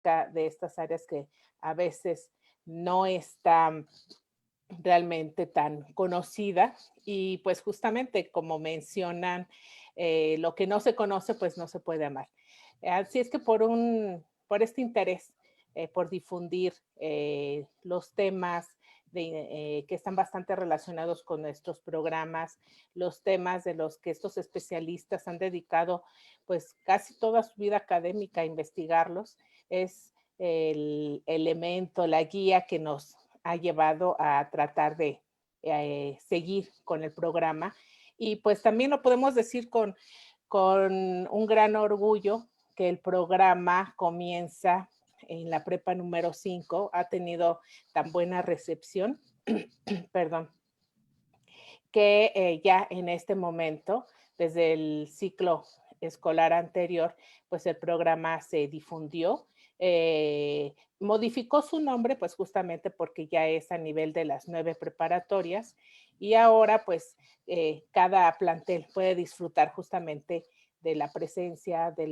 acerca de estas áreas que a veces no está realmente tan conocida y pues justamente como mencionan, lo que no se conoce pues no se puede amar. Así es que por este interés por difundir los temas que están bastante relacionados con nuestros programas, los temas de los que estos especialistas han dedicado pues casi toda su vida académica a investigarlos, es el elemento, la guía que nos ha llevado a tratar de seguir con el programa. Y pues también lo podemos decir con un gran orgullo que el programa comienza en la prepa número 5, ha tenido tan buena recepción, perdón, que ya en este momento, desde el ciclo escolar anterior, pues el programa se difundió, modificó su nombre, pues justamente porque ya es a nivel de las 9 preparatorias y ahora pues cada plantel puede disfrutar justamente de la presencia, de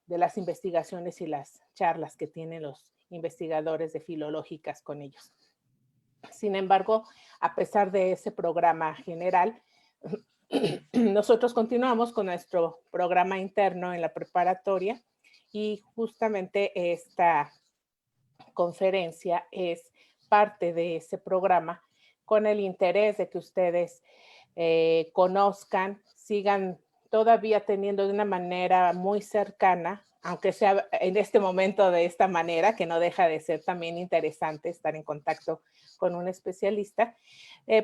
las investigaciones y las charlas que tienen los investigadores de filológicas con ellos. Sin embargo, a pesar de ese programa general, nosotros continuamos con nuestro programa interno en la preparatoria y justamente esta conferencia es parte de ese programa con el interés de que ustedes conozcan, sigan todavía teniendo de una manera muy cercana, aunque sea en este momento de esta manera, que no deja de ser también interesante estar en contacto con un especialista,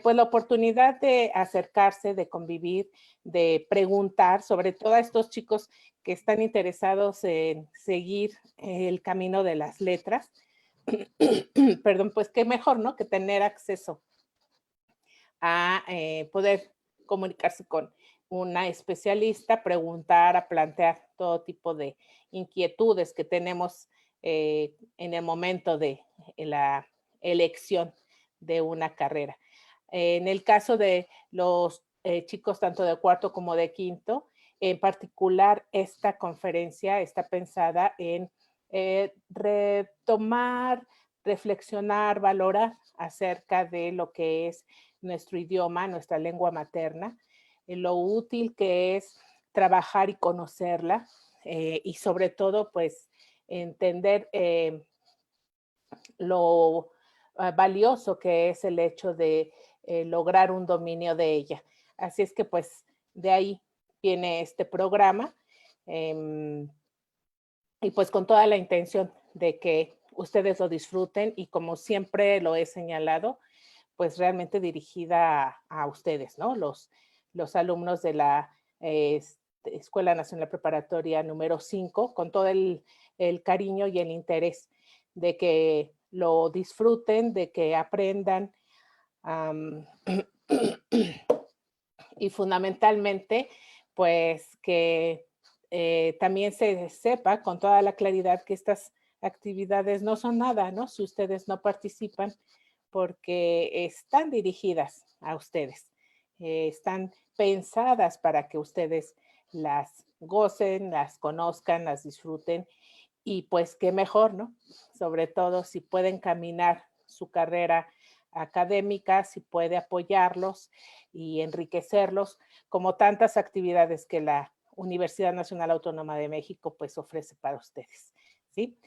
pues la oportunidad de acercarse, de convivir, de preguntar, sobre todo a estos chicos que están interesados en seguir el camino de las letras. Perdón, pues qué mejor, ¿no? Que tener acceso a poder comunicarse con una especialista, preguntar, a plantear todo tipo de inquietudes que tenemos en el momento de la elección de una carrera. En el caso de los chicos tanto de cuarto como de quinto, en particular esta conferencia está pensada en retomar, reflexionar, valorar acerca de lo que es nuestro idioma, nuestra lengua materna, lo útil que es trabajar y conocerla y sobre todo pues entender lo valioso que es el hecho de lograr un dominio de ella. Así es que pues de ahí viene este programa y pues con toda la intención de que ustedes lo disfruten y como siempre lo he señalado, pues realmente dirigida a ustedes, ¿no? Los alumnos de la Escuela Nacional Preparatoria número 5, con todo el cariño y el interés de que lo disfruten, de que aprendan y fundamentalmente, pues que también se sepa con toda la claridad que estas actividades no son nada, ¿no? Si ustedes no participan, porque están dirigidas a ustedes, están pensadas para que ustedes las gocen, las conozcan, las disfruten y pues qué mejor, ¿no? Sobre todo si pueden caminar su carrera académica, si puede apoyarlos y enriquecerlos, como tantas actividades que la Universidad Nacional Autónoma de México pues ofrece para ustedes, ¿sí?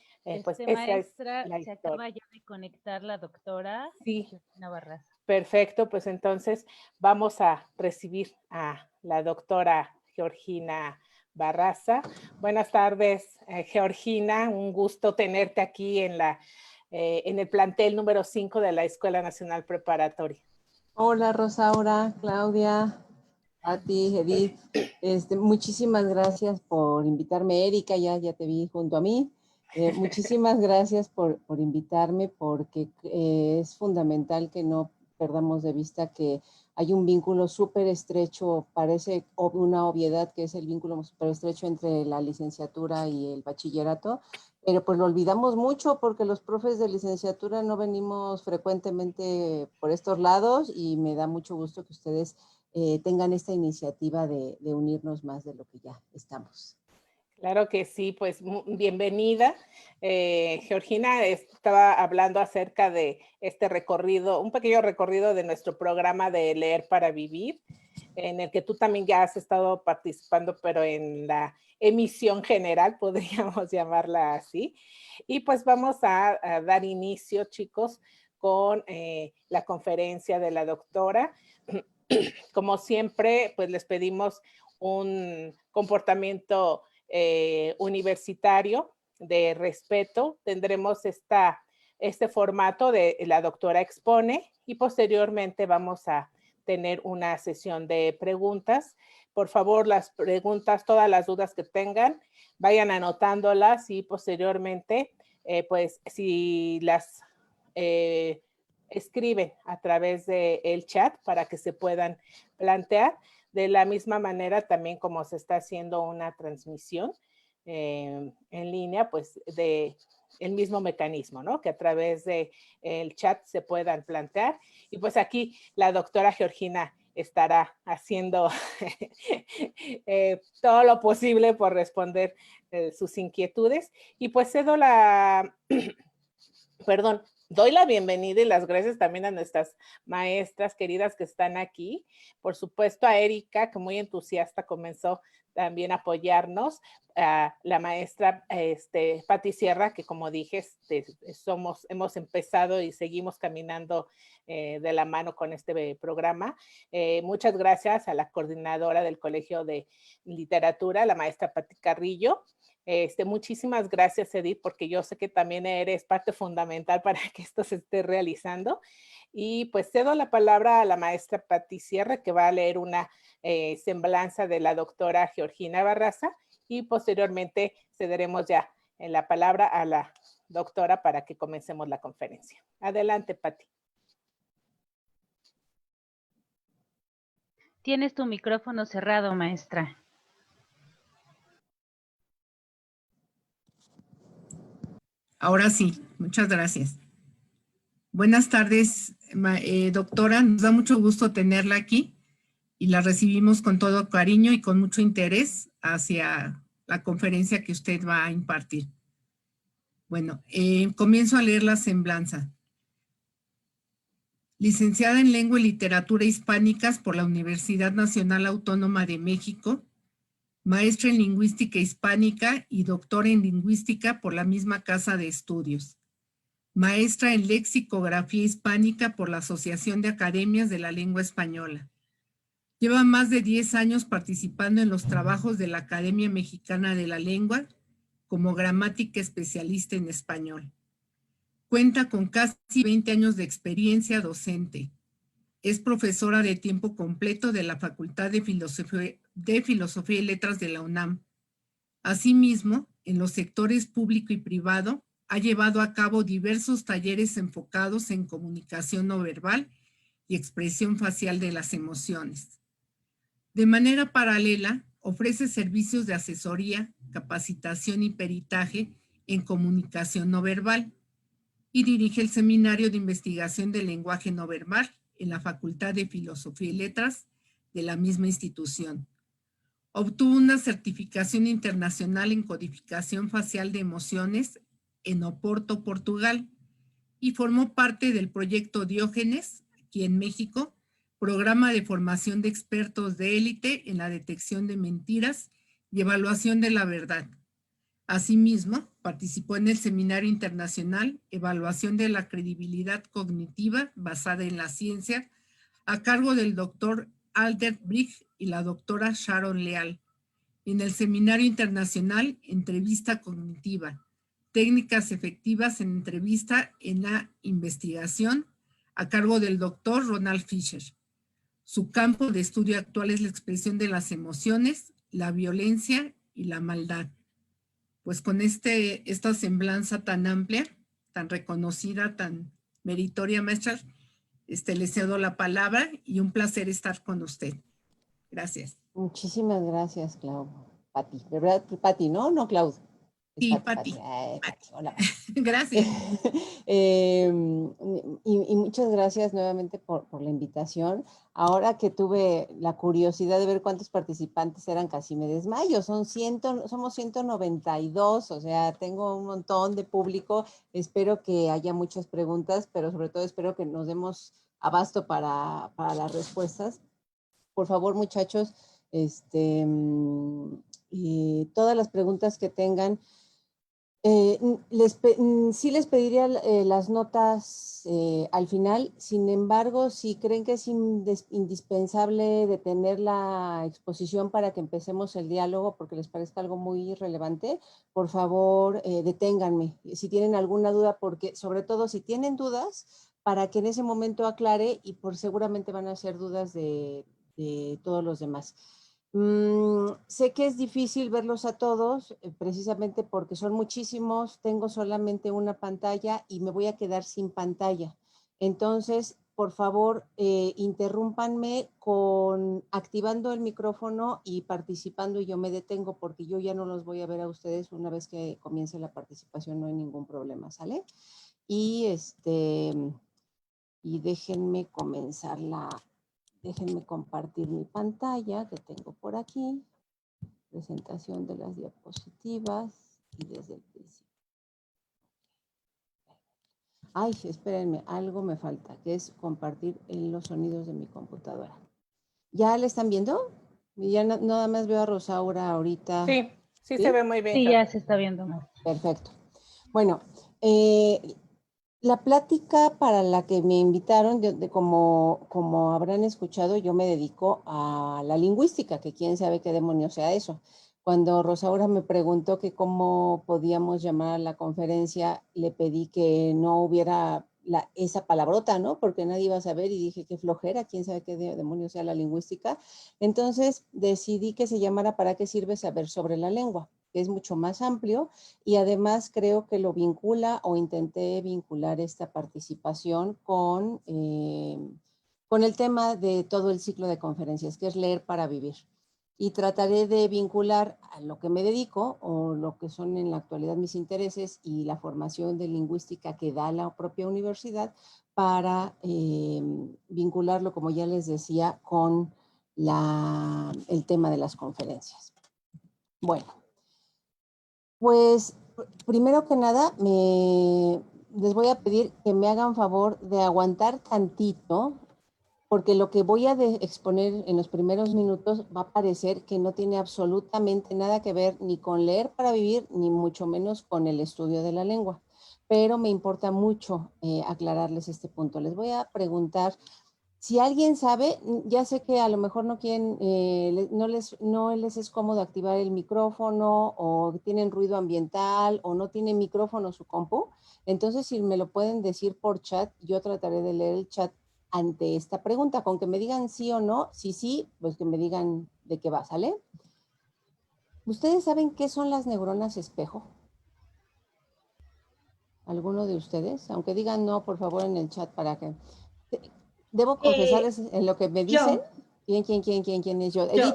Pues esa es Maestra, la se historia. acaba ya de conectar la doctora Sí, Georgina Barraza. perfecto, pues entonces vamos a recibir a la doctora Georgina Barraza. Buenas tardes, Georgina, un gusto tenerte aquí en el plantel número 5 de la Escuela Nacional Preparatoria. Hola Rosaura, Claudia, Pati, Edith. Muchísimas gracias por invitarme. Erika, ya te vi junto a mí. Muchísimas gracias por invitarme porque es fundamental que no perdamos de vista que hay un vínculo súper estrecho, parece una obviedad que es el vínculo súper estrecho entre la licenciatura y el bachillerato, pero pues lo olvidamos mucho porque los profes de licenciatura no venimos frecuentemente por estos lados y me da mucho gusto que ustedes tengan esta iniciativa de unirnos más de lo que ya estamos. Claro que sí, pues bienvenida. Georgina estaba hablando acerca de este recorrido, un pequeño recorrido de nuestro programa de Leer para Vivir, en el que tú también ya has estado participando, pero en la emisión general, podríamos llamarla así. Y pues vamos a dar inicio, chicos, con la conferencia de la doctora. Como siempre, pues les pedimos un comportamiento universitario de respeto. Tendremos este formato de la doctora expone y posteriormente vamos a tener una sesión de preguntas. Por favor, las preguntas, todas las dudas que tengan, vayan anotándolas y posteriormente, pues si las escriben a través del chat para que se puedan plantear. De la misma manera también como se está haciendo una transmisión en línea, pues de el mismo mecanismo, ¿no? Que a través del chat se puedan plantear. Y pues aquí la doctora Georgina estará haciendo todo lo posible por responder sus inquietudes. Y pues cedo la, perdón, doy la bienvenida y las gracias también a nuestras maestras queridas que están aquí. Por supuesto a Erika, que muy entusiasta comenzó también a apoyarnos. A la maestra Pati Sierra, que como dije, hemos empezado y seguimos caminando de la mano con este programa. Muchas gracias a la coordinadora del Colegio de Literatura, la maestra Pati Carrillo. Muchísimas gracias, Edith, porque yo sé que también eres parte fundamental para que esto se esté realizando. Y pues cedo la palabra a la maestra Pati Sierra, que va a leer una semblanza de la doctora Georgina Barraza y posteriormente cederemos ya en la palabra a la doctora para que comencemos la conferencia. Adelante, Pati. Tienes tu micrófono cerrado, maestra. Ahora sí, muchas gracias. Buenas tardes, doctora. Nos da mucho gusto tenerla aquí y la recibimos con todo cariño y con mucho interés hacia la conferencia que usted va a impartir. Bueno, comienzo a leer la semblanza. Licenciada en Lengua y Literatura Hispánicas por la Universidad Nacional Autónoma de México, maestra en Lingüística Hispánica y doctora en Lingüística por la misma Casa de Estudios. Maestra en Lexicografía Hispánica por la Asociación de Academias de la Lengua Española. Lleva más de 10 años participando en los trabajos de la Academia Mexicana de la Lengua como gramática especialista en español. Cuenta con casi 20 años de experiencia docente. Es profesora de tiempo completo de la Facultad de Filosofía y Letras de la UNAM. Asimismo, en los sectores público y privado, ha llevado a cabo diversos talleres enfocados en comunicación no verbal y expresión facial de las emociones. De manera paralela, ofrece servicios de asesoría, capacitación y peritaje en comunicación no verbal y dirige el Seminario de Investigación del Lenguaje No Verbal en la Facultad de Filosofía y Letras de la misma institución. Obtuvo una certificación internacional en codificación facial de emociones en Oporto, Portugal, y formó parte del proyecto Diógenes, aquí en México, programa de formación de expertos de élite en la detección de mentiras y evaluación de la verdad. Asimismo, participó en el Seminario Internacional Evaluación de la Credibilidad Cognitiva basada en la ciencia, a cargo del doctor Albert Brigg y la doctora Sharon Leal. En el Seminario Internacional Entrevista Cognitiva, Técnicas Efectivas en Entrevista en la Investigación, a cargo del doctor Ronald Fisher. Su campo de estudio actual es la expresión de las emociones, la violencia y la maldad. Pues con esta semblanza tan amplia, tan reconocida, tan meritoria, maestra, le cedo la palabra y un placer estar con usted. Gracias. Muchísimas gracias, Pati. ¿Verdad, Pati? No, Claudia. Sí, Pati. Pati, hola. Gracias. Y muchas gracias nuevamente por la invitación. Ahora que tuve la curiosidad de ver cuántos participantes eran, casi me desmayo. Somos 192, o sea, tengo un montón de público. Espero que haya muchas preguntas, pero sobre todo espero que nos demos abasto para las respuestas. Por favor, muchachos, todas las preguntas que tengan, sí les pediría las notas al final. Sin embargo, si creen que es indispensable detener la exposición para que empecemos el diálogo porque les parezca algo muy relevante, por favor, deténganme. Si tienen alguna duda, porque sobre todo si tienen dudas, para que en ese momento aclare, y seguramente van a ser dudas de todos los demás. Sé que es difícil verlos a todos, precisamente porque son muchísimos, tengo solamente una pantalla y me voy a quedar sin pantalla. Entonces, por favor, interrúmpanme activando el micrófono y participando, y yo me detengo porque yo ya no los voy a ver a ustedes una vez que comience la participación, no hay ningún problema, ¿sale? Y déjenme Déjenme compartir mi pantalla que tengo por aquí. Presentación de las diapositivas y desde el principio. Ay, espérenme, algo me falta, que es compartir los sonidos de mi computadora. ¿Ya le están viendo? Ya nada más veo a Rosaura ahorita. Sí, sí se ve muy bien. Sí, ya se está viendo. Perfecto. Bueno, la plática para la que me invitaron, como habrán escuchado, yo me dedico a la lingüística, que quién sabe qué demonios sea eso. Cuando Rosaura me preguntó que cómo podíamos llamar a la conferencia, le pedí que no hubiera esa palabrota, ¿no? Porque nadie iba a saber, y dije, qué flojera, quién sabe qué demonios sea la lingüística. Entonces decidí que se llamara ¿Para qué sirve saber sobre la lengua?, que es mucho más amplio, y además creo que lo vincula, o intenté vincular esta participación con el tema de todo el ciclo de conferencias, que es leer para vivir. Y trataré de vincular a lo que me dedico, o lo que son en la actualidad mis intereses, y la formación de lingüística que da la propia universidad, para vincularlo, como ya les decía, con el tema de las conferencias. Bueno. Pues, primero que nada, les voy a pedir que me hagan favor de aguantar tantito, porque lo que voy a exponer en los primeros minutos va a parecer que no tiene absolutamente nada que ver ni con leer para vivir, ni mucho menos con el estudio de la lengua. Pero me importa mucho aclararles este punto. Les voy a preguntar. Si alguien sabe, ya sé que a lo mejor no quieren, no les es cómodo activar el micrófono, o tienen ruido ambiental, o no tiene micrófono su compu. Entonces, si me lo pueden decir por chat, yo trataré de leer el chat ante esta pregunta. Con que me digan sí o no, sí, pues que me digan de qué va, ¿sale? ¿Ustedes saben qué son las neuronas espejo? ¿Alguno de ustedes? Aunque digan no, por favor, en el chat para que... Debo confesarles en lo que me dicen. ¿Quién es yo? ¿Edith?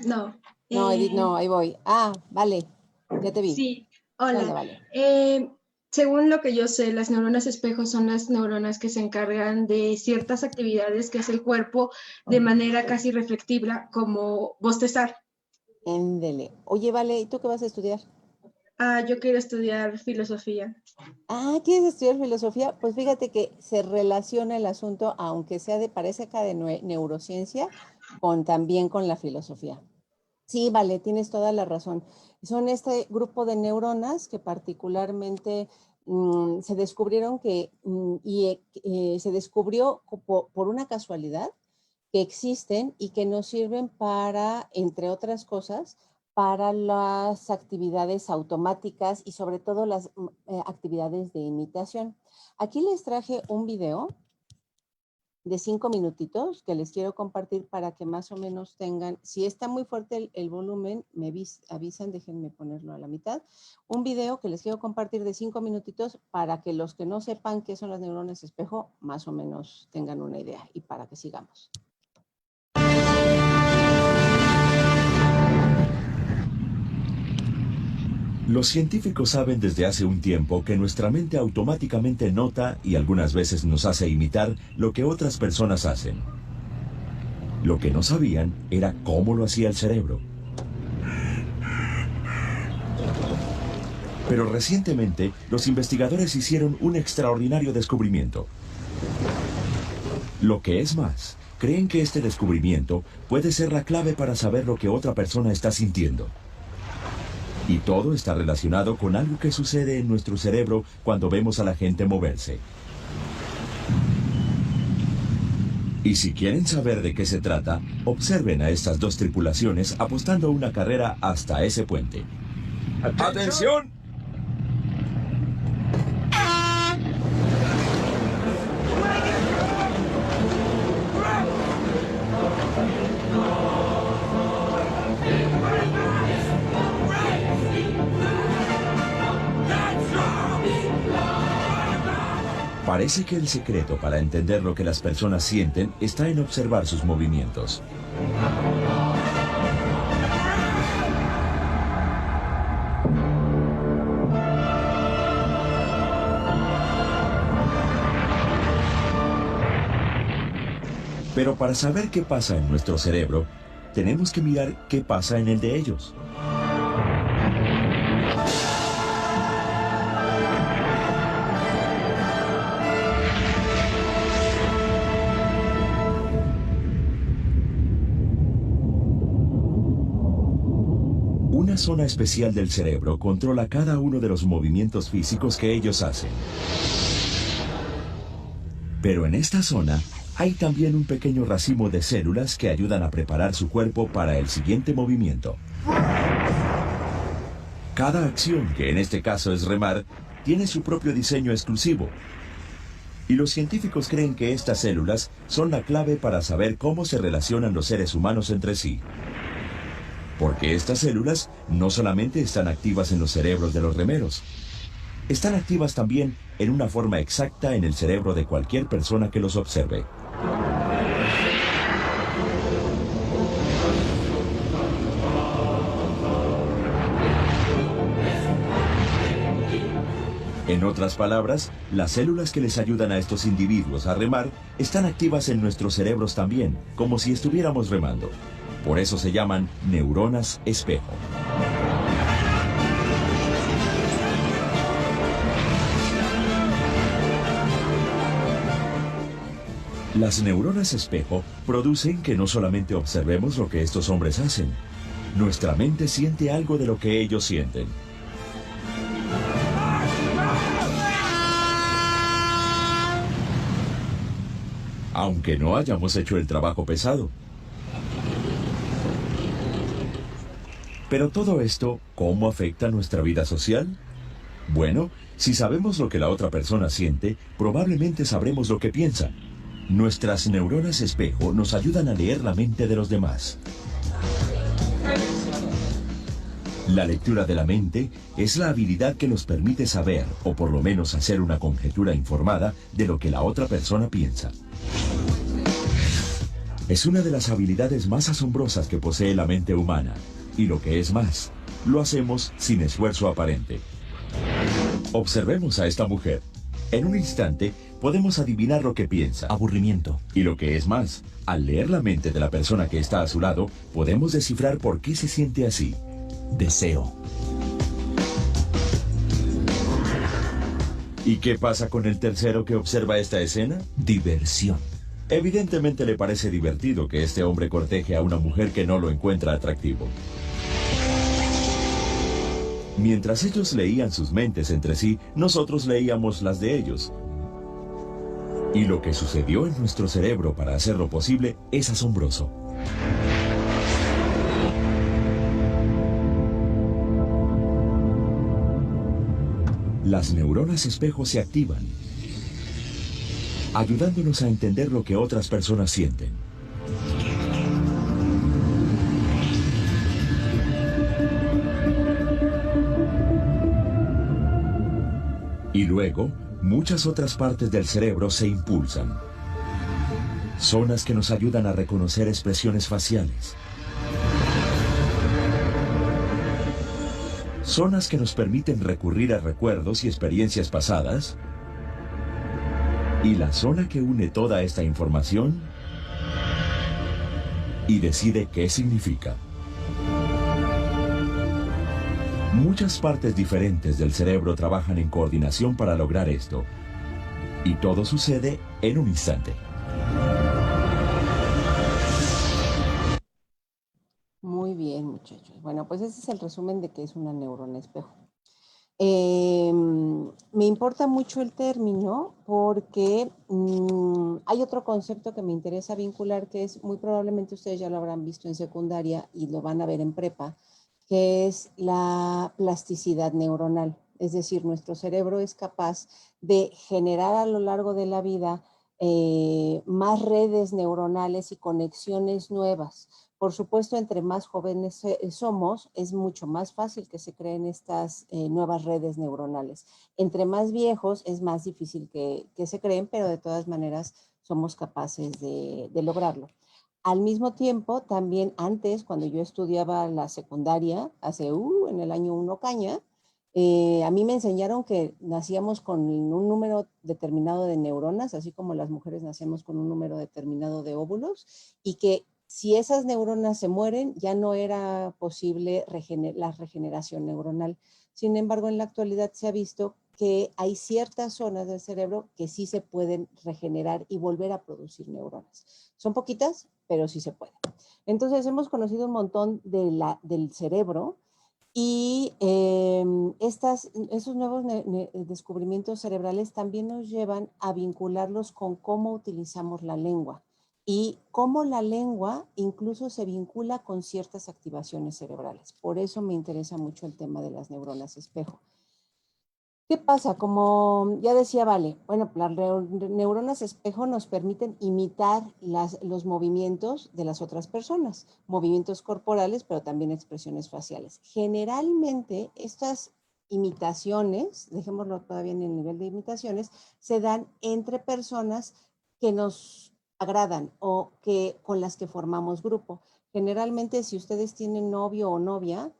No. No, Edith, no, ahí voy. Ah, vale, ya te vi. Sí, hola. Anda, vale. Según lo que yo sé, las neuronas espejo son las neuronas que se encargan de ciertas actividades que hace el cuerpo de manera casi reflectiva, como bostezar. Éndele. Oye, vale, ¿y tú qué vas a estudiar? Yo quiero estudiar filosofía. ¿Quieres estudiar filosofía? Pues fíjate que se relaciona el asunto, aunque parece acá de neurociencia, también con la filosofía. Sí, vale, tienes toda la razón. Son este grupo de neuronas que particularmente se descubrieron se descubrió por una casualidad, que existen y que nos sirven para, entre otras cosas, para las actividades automáticas y sobre todo las actividades de imitación. Aquí les traje un video de 5 minutitos que les quiero compartir para que más o menos tengan, si está muy fuerte el volumen, me avisan, déjenme ponerlo a la mitad. Un video que les quiero compartir de 5 minutitos para que los que no sepan qué son las neuronas espejo, más o menos tengan una idea, y para que sigamos. Los científicos saben desde hace un tiempo que nuestra mente automáticamente nota y algunas veces nos hace imitar lo que otras personas hacen. Lo que no sabían era cómo lo hacía el cerebro. Pero recientemente, los investigadores hicieron un extraordinario descubrimiento. Lo que es más, creen que este descubrimiento puede ser la clave para saber lo que otra persona está sintiendo. Y todo está relacionado con algo que sucede en nuestro cerebro cuando vemos a la gente moverse. Y si quieren saber de qué se trata, observen a estas dos tripulaciones apostando una carrera hasta ese puente. ¡Atención! Parece que el secreto para entender lo que las personas sienten está en observar sus movimientos. Pero para saber qué pasa en nuestro cerebro, tenemos que mirar qué pasa en el de ellos. Una zona especial del cerebro controla cada uno de los movimientos físicos que ellos hacen. Pero en esta zona hay también un pequeño racimo de células que ayudan a preparar su cuerpo para el siguiente movimiento. Cada acción, que en este caso es remar, tiene su propio diseño exclusivo. Y los científicos creen que estas células son la clave para saber cómo se relacionan los seres humanos entre sí. Porque estas células no solamente están activas en los cerebros de los remeros, están activas también en una forma exacta en el cerebro de cualquier persona que los observe. En otras palabras, las células que les ayudan a estos individuos a remar están activas en nuestros cerebros también, como si estuviéramos remando. Por eso se llaman neuronas espejo. Las neuronas espejo producen que no solamente observemos lo que estos hombres hacen, nuestra mente siente algo de lo que ellos sienten. Aunque no hayamos hecho el trabajo pesado. Pero todo esto, ¿cómo afecta nuestra vida social? Bueno, si sabemos lo que la otra persona siente, probablemente sabremos lo que piensa. Nuestras neuronas espejo nos ayudan a leer la mente de los demás. La lectura de la mente es la habilidad que nos permite saber, o por lo menos hacer una conjetura informada, de lo que la otra persona piensa. Es una de las habilidades más asombrosas que posee la mente humana. Y lo que es más, lo hacemos sin esfuerzo aparente. Observemos a esta mujer. En un instante, podemos adivinar lo que piensa. Aburrimiento. Y lo que es más, al leer la mente de la persona que está a su lado, podemos descifrar por qué se siente así. Deseo. ¿Y qué pasa con el tercero que observa esta escena? Diversión. Evidentemente le parece divertido que este hombre corteje a una mujer que no lo encuentra atractivo. Mientras ellos leían sus mentes entre sí, nosotros leíamos las de ellos. Y lo que sucedió en nuestro cerebro para hacerlo posible es asombroso. Las neuronas espejo se activan, ayudándonos a entender lo que otras personas sienten. Y luego, muchas otras partes del cerebro se impulsan. Zonas que nos ayudan a reconocer expresiones faciales. zonas que nos permiten recurrir a recuerdos y experiencias pasadas, y la zona que une toda esta información y decide qué significa. Muchas partes diferentes del cerebro trabajan en coordinación para lograr esto, y todo sucede en un instante. Muy bien, muchachos. Bueno, pues ese es el resumen de qué es una neurona espejo. Me importa mucho el término porque hay otro concepto que me interesa vincular, que es, muy probablemente ustedes ya lo habrán visto en secundaria y lo van a ver en prepa, que es la plasticidad neuronal. Es decir, nuestro cerebro es capaz de generar a lo largo de la vida más redes neuronales y conexiones nuevas. Por supuesto, entre más jóvenes somos, es mucho más fácil que se creen estas nuevas redes neuronales. Entre más viejos es más difícil que se creen, pero de todas maneras somos capaces de lograrlo. Al mismo tiempo, también antes, cuando yo estudiaba la secundaria, en el año 1 caña, a mí me enseñaron que nacíamos con un número determinado de neuronas, así como las mujeres nacemos con un número determinado de óvulos, y que si esas neuronas se mueren, ya no era posible la regeneración neuronal. Sin embargo, en la actualidad se ha visto que hay ciertas zonas del cerebro que sí se pueden regenerar y volver a producir neuronas. Son poquitas, pero sí se puede. Entonces, hemos conocido un montón del cerebro y esos nuevos descubrimientos cerebrales también nos llevan a vincularlos con cómo utilizamos la lengua y cómo la lengua incluso se vincula con ciertas activaciones cerebrales. Por eso me interesa mucho el tema de las neuronas espejo. ¿Qué pasa? Como ya decía Vale, bueno, las neuronas espejo nos permiten imitar los movimientos de las otras personas, movimientos corporales, pero también expresiones faciales. Generalmente estas imitaciones, dejémoslo todavía en el nivel de imitaciones, se dan entre personas que nos agradan o con las que formamos grupo. Generalmente, si ustedes tienen novio o novia,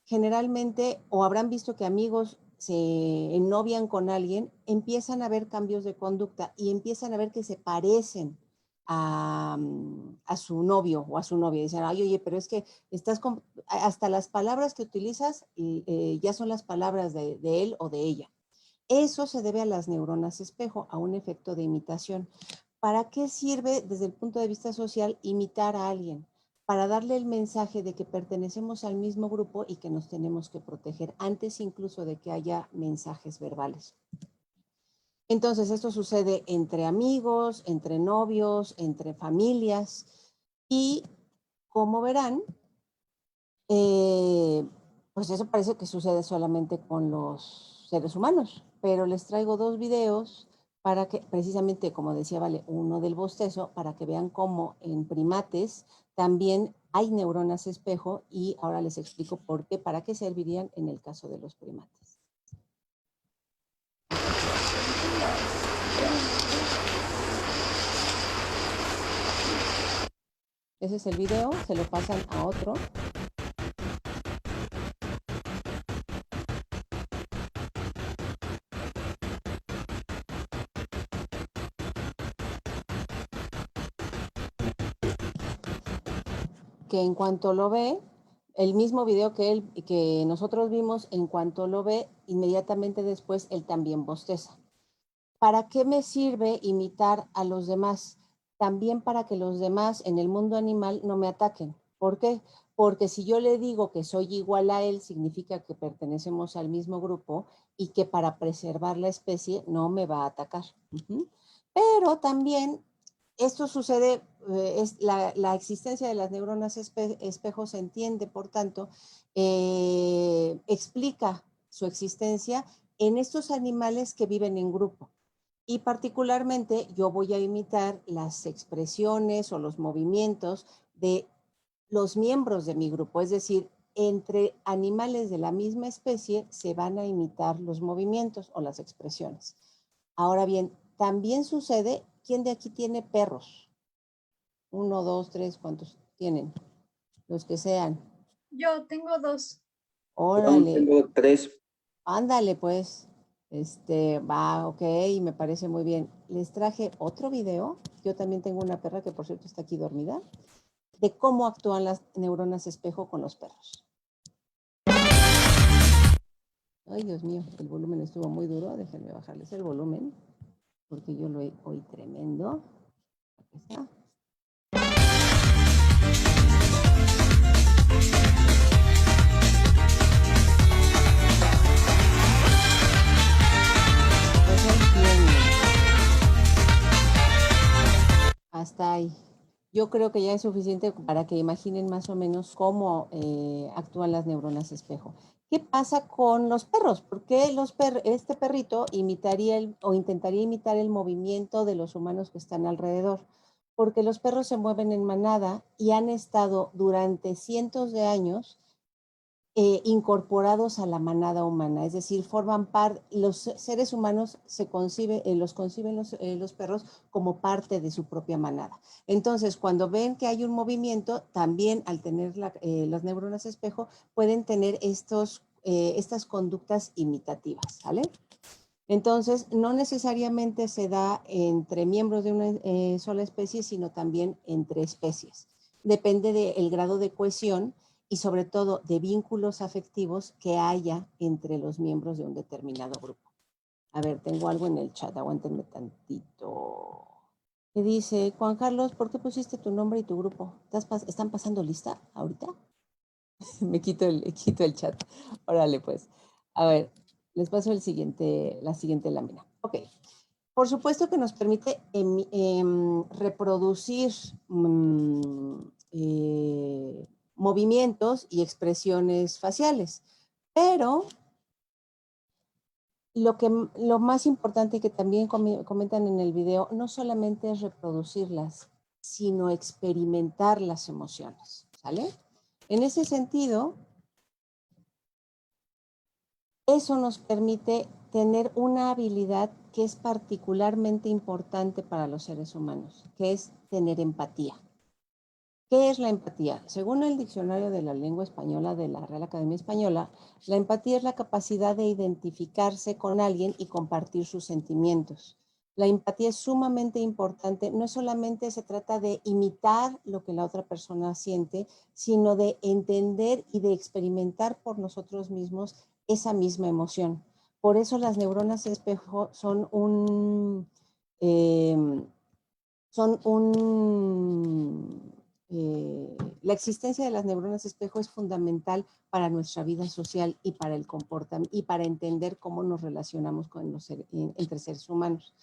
generalmente o habrán visto que amigos se ennovian con alguien, empiezan a ver cambios de conducta y empiezan a ver que se parecen a su novio o a su novia. Dicen, ay, oye, pero es que hasta las palabras que utilizas ya son las palabras de él o de ella. Eso se debe a las neuronas espejo, a un efecto de imitación. ¿Para qué sirve desde el punto de vista social imitar a alguien? Para darle el mensaje de que pertenecemos al mismo grupo y que nos tenemos que proteger, antes incluso de que haya mensajes verbales. Entonces, esto sucede entre amigos, entre novios, entre familias, y como verán, pues eso parece que sucede solamente con los seres humanos, pero les traigo 2 videos para que, precisamente como decía Vale, uno del bostezo, para que vean cómo en primates también hay neuronas espejo, y ahora les explico por qué, para qué servirían en el caso de los primates. Ese es el video, se lo pasan a otro. Que en cuanto lo ve, el mismo video que nosotros vimos, en cuanto lo ve, inmediatamente después él también bosteza. ¿Para qué me sirve imitar a los demás? También para que los demás en el mundo animal no me ataquen. ¿Por qué? Porque si yo le digo que soy igual a él, significa que pertenecemos al mismo grupo y que para preservar la especie no me va a atacar. Pero también esto sucede, la existencia de las neuronas espejo se entiende, por tanto, explica su existencia en estos animales que viven en grupo. Y particularmente yo voy a imitar las expresiones o los movimientos de los miembros de mi grupo, es decir, entre animales de la misma especie se van a imitar los movimientos o las expresiones. Ahora bien, también sucede, ¿quién de aquí tiene perros? 1, 2, 3, ¿cuántos tienen? Los que sean. Yo tengo 2. Órale. Tengo 3. Ándale, pues. Va, ok, me parece muy bien. Les traje otro video. Yo también tengo una perra que, por cierto, está aquí dormida, de cómo actúan las neuronas espejo con los perros. Ay, Dios mío, el volumen estuvo muy duro. Déjenme bajarles el volumen, porque yo lo oí tremendo. Aquí está. Pues ahí tienen. Hasta ahí. Yo creo que ya es suficiente para que imaginen más o menos cómo actúan las neuronas espejo. ¿Qué pasa con los perros? ¿Por qué este perrito imitaría o intentaría imitar el movimiento de los humanos que están alrededor? Porque los perros se mueven en manada y han estado durante cientos de años incorporados a la manada humana, es decir, forman parte, los seres humanos los conciben los perros como parte de su propia manada. Entonces, cuando ven que hay un movimiento, también al tener las neuronas espejo, pueden tener estas conductas imitativas, ¿vale? Entonces, no necesariamente se da entre miembros de una sola especie, sino también entre especies. Depende del grado de cohesión y sobre todo de vínculos afectivos que haya entre los miembros de un determinado grupo. A ver, tengo algo en el chat, aguántenme tantito. ¿Qué dice? Juan Carlos, ¿por qué pusiste tu nombre y tu grupo? ¿Están pasando lista ahorita? Me quito el chat. Órale, pues. A ver, les paso la siguiente lámina. Ok. Por supuesto que nos permite reproducir movimientos y expresiones faciales, pero lo más importante que también comentan en el video no solamente es reproducirlas, sino experimentar las emociones, ¿sale? En ese sentido, eso nos permite tener una habilidad que es particularmente importante para los seres humanos, que es tener empatía. ¿Qué es la empatía? Según el Diccionario de la Lengua Española de la Real Academia Española, la empatía es la capacidad de identificarse con alguien y compartir sus sentimientos. La empatía es sumamente importante, no solamente se trata de imitar lo que la otra persona siente, sino de entender y de experimentar por nosotros mismos esa misma emoción. Por eso las neuronas espejo la existencia de las neuronas espejo es fundamental para nuestra vida social y para el comportamiento y para entender cómo nos relacionamos entre seres humanos.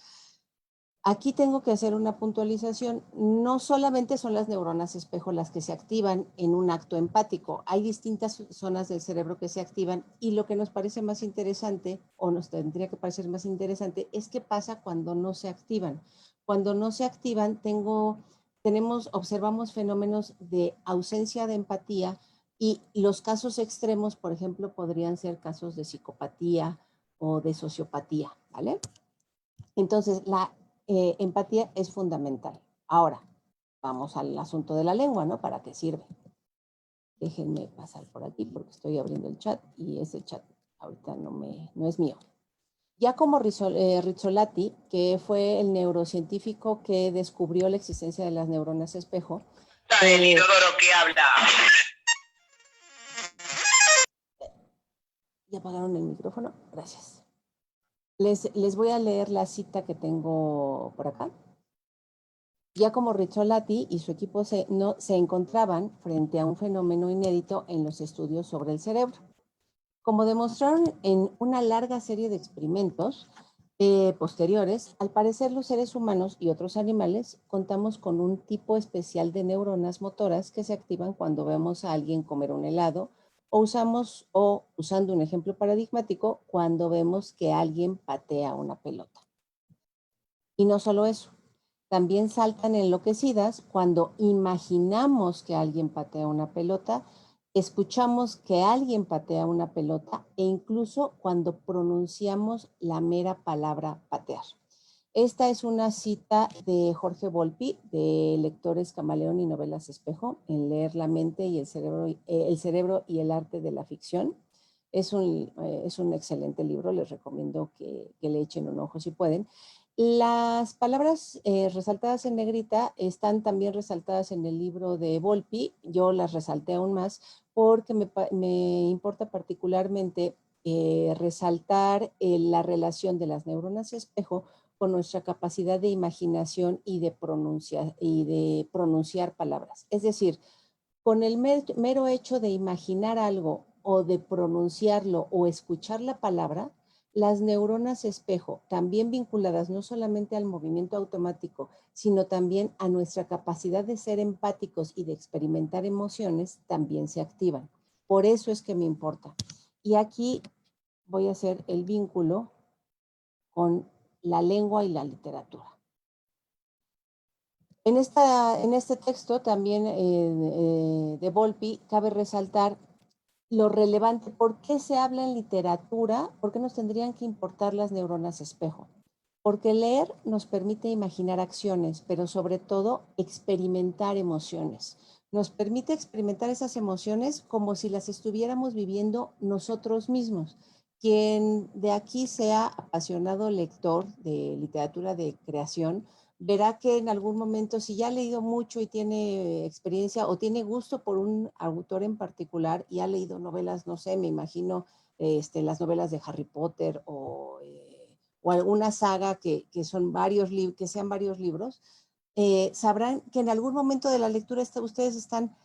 Aquí tengo que hacer una puntualización. No solamente son las neuronas espejo las que se activan en un acto empático. Hay distintas zonas del cerebro que se activan y lo que nos parece más interesante, o nos tendría que parecer más interesante, es qué pasa cuando no se activan. Cuando no se activan, observamos fenómenos de ausencia de empatía y los casos extremos, por ejemplo, podrían ser casos de psicopatía o de sociopatía, ¿vale? Entonces, la empatía es fundamental. Ahora, vamos al asunto de la lengua, ¿no? ¿Para qué sirve? Déjenme pasar por aquí porque estoy abriendo el chat y ese chat ahorita no es mío. Giacomo Rizzolatti, que fue el neurocientífico que descubrió la existencia de las neuronas espejo. El inodoro que habla. ¿Ya apagaron el micrófono? Gracias. Les voy a leer la cita que tengo por acá. Giacomo Rizzolatti y su equipo se encontraban frente a un fenómeno inédito en los estudios sobre el cerebro. Como demostraron en una larga serie de experimentos posteriores, al parecer los seres humanos y otros animales contamos con un tipo especial de neuronas motoras que se activan cuando vemos a alguien comer un helado o usando un ejemplo paradigmático, cuando vemos que alguien patea una pelota. Y no solo eso, también saltan enloquecidas cuando imaginamos que alguien patea una pelota, escuchamos que alguien patea una pelota e incluso cuando pronunciamos la mera palabra patear. Esta es una cita de Jorge Volpi, de Lectores Camaleón y Novelas Espejo, en Leer la mente y el cerebro y el arte de la ficción. Es un excelente libro, les recomiendo que le echen un ojo si pueden. Las palabras resaltadas en negrita están también resaltadas en el libro de Volpi. Yo las resalté aún más porque me importa particularmente resaltar la relación de las neuronas espejo con nuestra capacidad de imaginación y de pronunciar palabras. Es decir, con el mero hecho de imaginar algo o de pronunciarlo o escuchar la palabra, las neuronas espejo, también vinculadas no solamente al movimiento automático, sino también a nuestra capacidad de ser empáticos y de experimentar emociones, también se activan. Por eso es que me importa. Y aquí voy a hacer el vínculo con la lengua y la literatura. En este texto también de Volpi cabe resaltar lo relevante, ¿por qué se habla en literatura? ¿Por qué nos tendrían que importar las neuronas espejo? Porque leer nos permite imaginar acciones, pero sobre todo experimentar emociones. Nos permite experimentar esas emociones como si las estuviéramos viviendo nosotros mismos. Quien de aquí sea apasionado lector de literatura de creación, verá que en algún momento, si ya ha leído mucho y tiene experiencia o tiene gusto por un autor en particular y ha leído novelas, no sé, me imagino las novelas de Harry Potter o alguna saga que sean varios libros, sabrán que en algún momento de la lectura ustedes están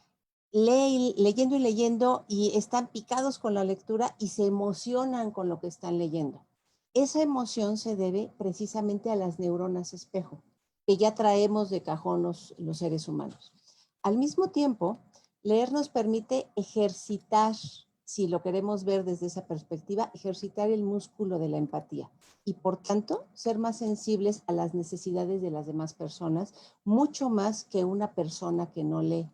leyendo y leyendo y están picados con la lectura y se emocionan con lo que están leyendo. Esa emoción se debe precisamente a las neuronas espejo, que ya traemos de cajón los seres humanos. Al mismo tiempo, leer nos permite ejercitar, si lo queremos ver desde esa perspectiva, ejercitar el músculo de la empatía y por tanto ser más sensibles a las necesidades de las demás personas, mucho más que una persona que no lee.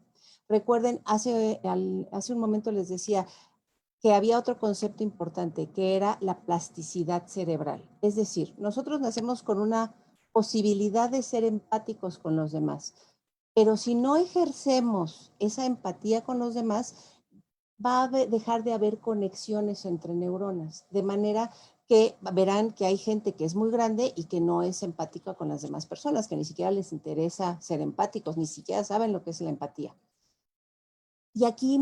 Recuerden, hace un momento les decía que había otro concepto importante, que era la plasticidad cerebral. Es decir, nosotros nacemos con una posibilidad de ser empáticos con los demás, pero si no ejercemos esa empatía con los demás, va a dejar de haber conexiones entre neuronas, de manera que verán que hay gente que es muy grande y que no es empática con las demás personas, que ni siquiera les interesa ser empáticos, ni siquiera saben lo que es la empatía. Y aquí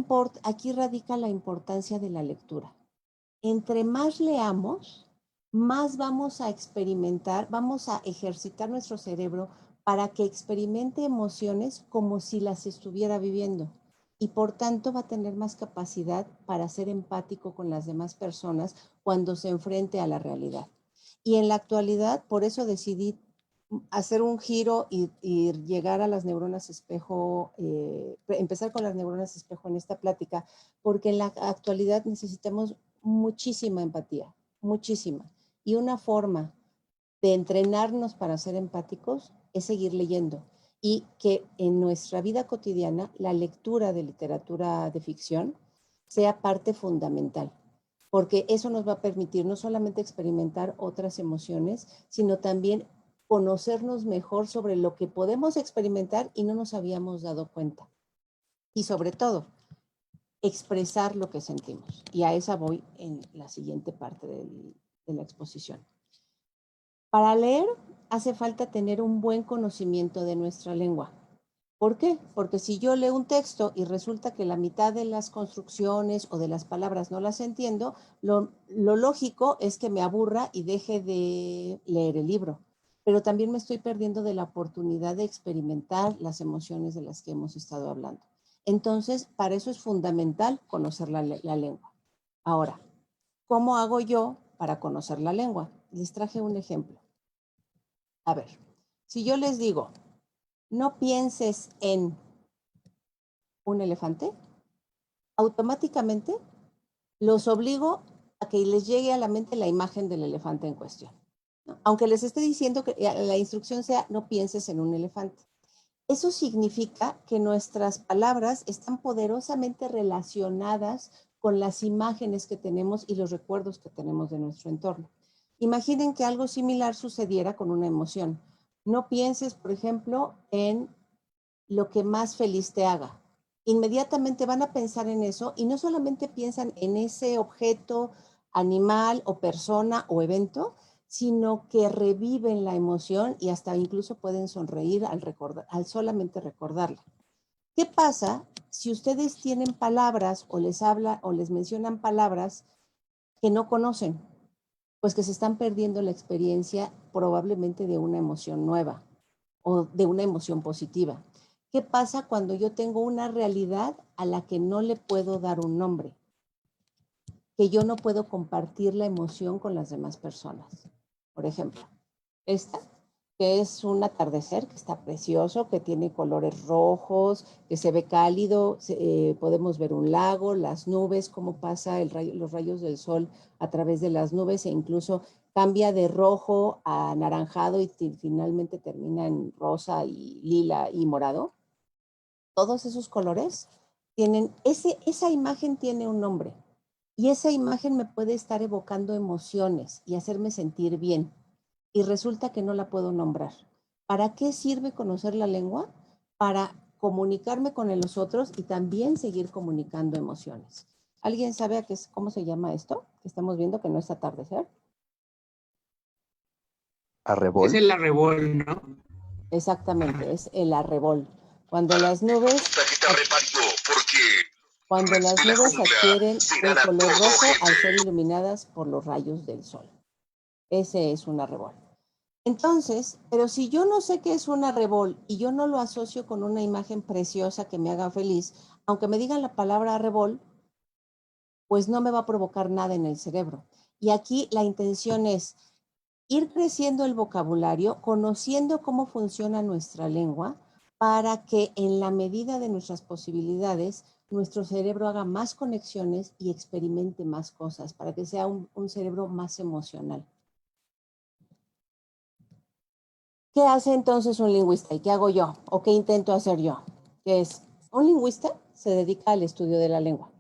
radica la importancia de la lectura. Entre más leamos, más vamos a experimentar, vamos a ejercitar nuestro cerebro para que experimente emociones como si las estuviera viviendo. Y por tanto va a tener más capacidad para ser empático con las demás personas cuando se enfrente a la realidad. Y en la actualidad, por eso decidí hacer un giro y llegar a las neuronas espejo, empezar con las neuronas espejo en esta plática, porque en la actualidad necesitamos muchísima empatía, muchísima. Y una forma de entrenarnos para ser empáticos es seguir leyendo y que en nuestra vida cotidiana la lectura de literatura de ficción sea parte fundamental, porque eso nos va a permitir no solamente experimentar otras emociones, sino también conocernos mejor sobre lo que podemos experimentar y no nos habíamos dado cuenta. Y sobre todo, expresar lo que sentimos. Y a esa voy en la siguiente parte de la exposición. Para leer hace falta tener un buen conocimiento de nuestra lengua. ¿Por qué? Porque si yo leo un texto y resulta que la mitad de las construcciones o de las palabras no las entiendo, lo lógico es que me aburra y deje de leer el libro. Pero también me estoy perdiendo de la oportunidad de experimentar las emociones de las que hemos estado hablando. Entonces, para eso es fundamental conocer la lengua. Ahora, ¿cómo hago yo para conocer la lengua? Les traje un ejemplo. A ver, si yo les digo, no pienses en un elefante, automáticamente los obligo a que les llegue a la mente la imagen del elefante en cuestión, ¿no? Aunque les esté diciendo que la instrucción sea no pienses en un elefante. Eso significa que nuestras palabras están poderosamente relacionadas con las imágenes que tenemos y los recuerdos que tenemos de nuestro entorno. Imaginen que algo similar sucediera con una emoción. No pienses, por ejemplo, en lo que más feliz te haga. inmediatamente van a pensar en eso y no solamente piensan en ese objeto, animal o persona o evento, sino que reviven la emoción y hasta incluso pueden sonreír al solamente recordarla. ¿Qué pasa si ustedes tienen palabras o les mencionan palabras que no conocen? Pues que se están perdiendo la experiencia probablemente de una emoción nueva o de una emoción positiva. ¿Qué pasa cuando yo tengo una realidad a la que no le puedo dar un nombre? Que yo no puedo compartir la emoción con las demás personas. Por ejemplo, esta, que es un atardecer que está precioso, que tiene colores rojos, que se ve cálido, podemos ver un lago, las nubes, cómo pasa los rayos del sol a través de las nubes e incluso cambia de rojo a anaranjado y finalmente termina en rosa y lila y morado. Todos esos colores tienen, esa imagen tiene un nombre y esa imagen me puede estar evocando emociones y hacerme sentir bien. Y resulta que no la puedo nombrar. ¿Para qué sirve conocer la lengua? Para comunicarme con los otros y también seguir comunicando emociones. ¿Alguien sabe cómo se llama esto que estamos viendo, que no es atardecer? Arrebol. Es el arrebol, ¿no? Exactamente, es el arrebol. Cuando las nubes adquieren un color rojo al ser iluminadas por los rayos del sol. Ese es un arrebol. Entonces, pero si yo no sé qué es un arrebol y yo no lo asocio con una imagen preciosa que me haga feliz, aunque me digan la palabra arrebol, pues no me va a provocar nada en el cerebro. Y aquí la intención es ir creciendo el vocabulario, conociendo cómo funciona nuestra lengua, para que en la medida de nuestras posibilidades, nuestro cerebro haga más conexiones y experimente más cosas, para que sea un cerebro más emocional. ¿Qué hace entonces un lingüista? ¿Y qué hago yo? ¿O qué intento hacer yo? Que es, un lingüista se dedica al estudio de la lengua.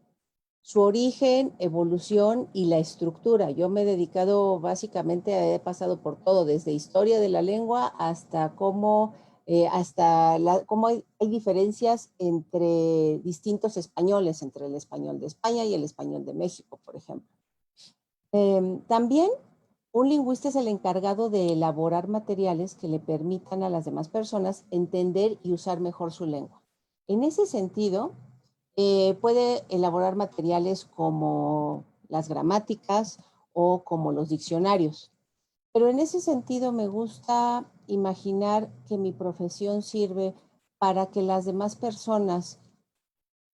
Su origen, evolución y la estructura. Yo me he dedicado básicamente, he pasado por todo, desde historia de la lengua hasta cómo, cómo hay diferencias entre distintos españoles, entre el español de España y el español de México, por ejemplo. También un lingüista es el encargado de elaborar materiales que le permitan a las demás personas entender y usar mejor su lengua. En ese sentido, puede elaborar materiales como las gramáticas o como los diccionarios. Pero en ese sentido me gusta imaginar que mi profesión sirve para que las demás personas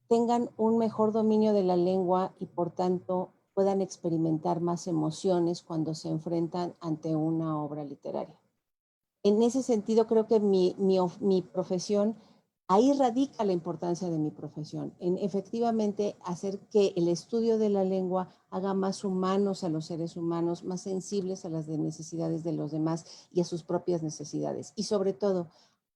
tengan un mejor dominio de la lengua y por tanto puedan experimentar más emociones cuando se enfrentan ante una obra literaria. En ese sentido creo que mi profesión, ahí radica la importancia de mi profesión, en efectivamente hacer que el estudio de la lengua haga más humanos a los seres humanos, más sensibles a las necesidades de los demás y a sus propias necesidades. Y sobre todo,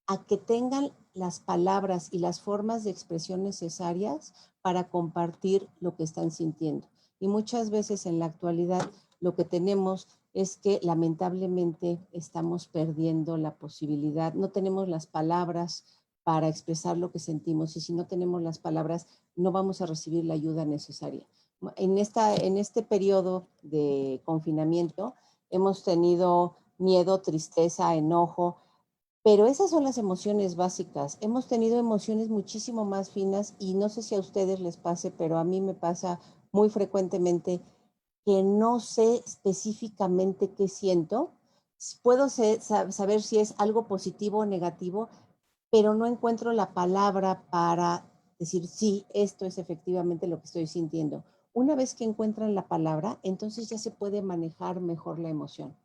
a que tengan las palabras y las formas de expresión necesarias para compartir lo que están sintiendo. Y muchas veces en la actualidad lo que tenemos es que lamentablemente estamos perdiendo la posibilidad, no tenemos las palabras para expresar lo que sentimos y si no tenemos las palabras no vamos a recibir la ayuda necesaria. En este periodo de confinamiento hemos tenido miedo, tristeza, enojo, pero esas son las emociones básicas. Hemos tenido emociones muchísimo más finas y no sé si a ustedes les pase, pero a mí me pasa muy frecuentemente que no sé específicamente qué siento. Puedo saber si es algo positivo o negativo, pero no encuentro la palabra para decir, sí, esto es efectivamente lo que estoy sintiendo. Una vez que encuentran la palabra, entonces ya se puede manejar mejor la emoción.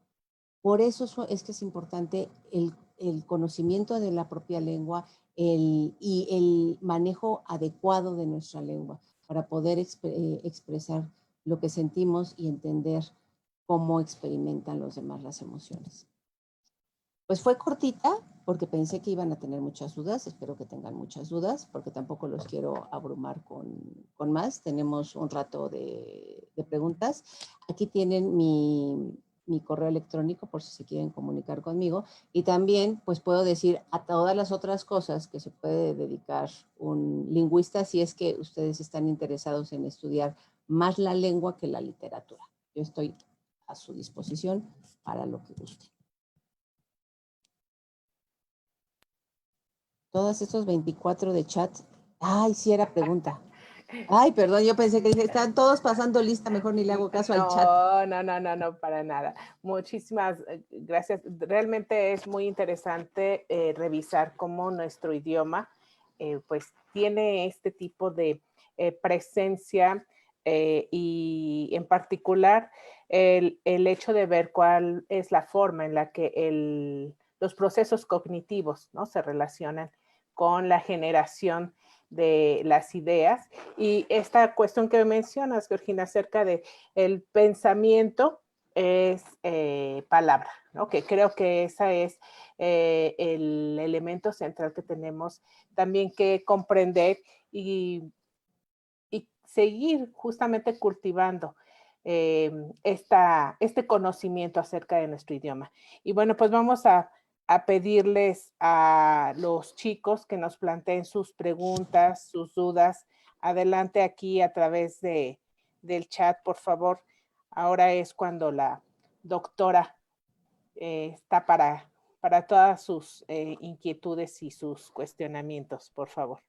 Por eso es que es importante el conocimiento de la propia lengua y el manejo adecuado de nuestra lengua para poder expresar lo que sentimos y entender cómo experimentan los demás las emociones. Pues fue cortita porque pensé que iban a tener muchas dudas, espero que tengan muchas dudas porque tampoco los quiero abrumar con más. Tenemos un rato de preguntas. Aquí tienen mi correo electrónico por si se quieren comunicar conmigo. Y también pues puedo decir a todas las otras cosas que se puede dedicar un lingüista si es que ustedes están interesados en estudiar más la lengua que la literatura. Yo estoy a su disposición para lo que guste. Todos estos 24 de chat. Ay, sí era pregunta. Ay, perdón, yo pensé que dije, están todos pasando lista, mejor ni le hago caso al chat. No, para nada. Muchísimas gracias. Realmente es muy interesante revisar cómo nuestro idioma pues tiene este tipo de presencia y en particular el hecho de ver cuál es la forma en la que los procesos cognitivos, ¿no?, se relacionan con la generación de las ideas. Y esta cuestión que mencionas, Georgina, acerca de el pensamiento es palabra, ¿no? Que creo que ese es el elemento central que tenemos también que comprender y seguir justamente cultivando este conocimiento acerca de nuestro idioma. Y bueno, pues vamos a pedirles a los chicos que nos planteen sus preguntas, sus dudas. Adelante aquí a través del chat, por favor. Ahora es cuando la doctora está para todas sus inquietudes y sus cuestionamientos, por favor.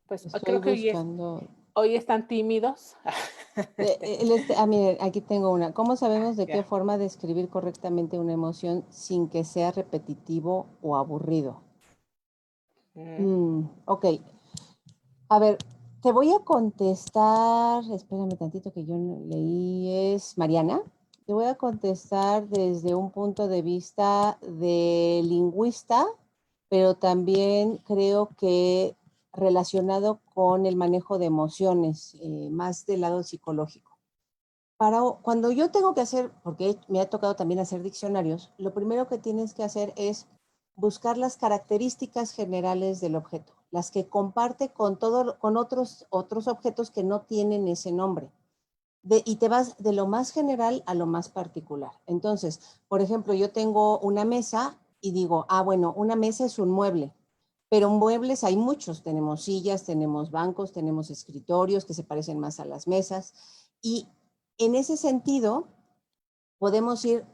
Pues creo que hoy están tímidos. Miren, aquí tengo una. ¿Cómo sabemos de qué forma describir correctamente una emoción sin que sea repetitivo o aburrido? Ok. A ver, te voy a contestar, espérame tantito que yo leí, es Mariana. Te voy a contestar desde un punto de vista de lingüista, pero también creo que relacionado con el manejo de emociones, más del lado psicológico. Cuando yo tengo que hacer, porque me ha tocado también hacer diccionarios, lo primero que tienes que hacer es buscar las características generales del objeto, las que comparte con otros objetos que no tienen ese nombre. Y te vas de lo más general a lo más particular. Entonces, por ejemplo, yo tengo una mesa y digo, bueno, una mesa es un mueble. Pero muebles hay muchos, tenemos sillas, tenemos bancos, tenemos escritorios que se parecen más a las mesas. Y en ese sentido, podemos ir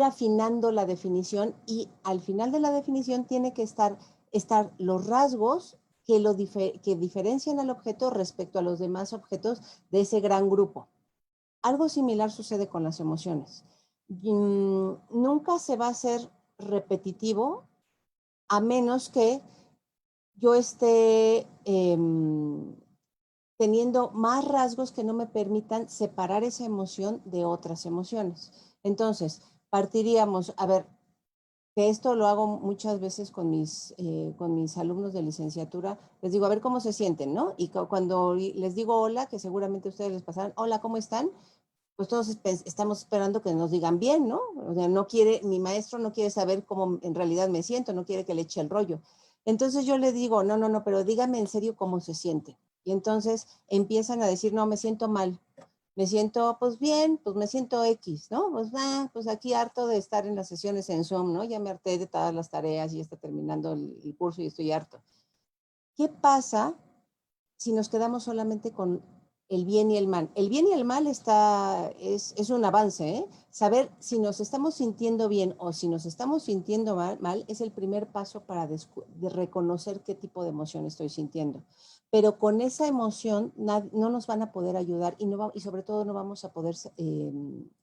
afinando la definición y al final de la definición tiene que estar los rasgos que diferencian al objeto respecto a los demás objetos de ese gran grupo. Algo similar sucede con las emociones. Nunca se va a hacer repetitivo a menos que yo esté teniendo más rasgos que no me permitan separar esa emoción de otras emociones. Entonces, partiríamos, a ver, que esto lo hago muchas veces con mis alumnos de licenciatura, les digo, a ver cómo se sienten, ¿no? Y cuando les digo hola, que seguramente ustedes les pasarán, hola, ¿cómo están? Pues todos estamos esperando que nos digan bien, ¿no? O sea, mi maestro no quiere saber cómo en realidad me siento, no quiere que le eche el rollo. Entonces yo le digo, no, pero dígame en serio cómo se siente. Y entonces empiezan a decir, no, me siento mal. Me siento, pues bien, pues me siento X, ¿no? Pues aquí harto de estar en las sesiones en Zoom, ¿no? Ya me harté de todas las tareas y está terminando el curso y estoy harto. ¿Qué pasa si nos quedamos solamente con el bien y el mal? El bien y el mal es un avance, ¿eh? Saber si nos estamos sintiendo bien o si nos estamos sintiendo mal es el primer paso para de reconocer qué tipo de emoción estoy sintiendo. Pero con esa emoción no nos van a poder ayudar y sobre todo no vamos a poder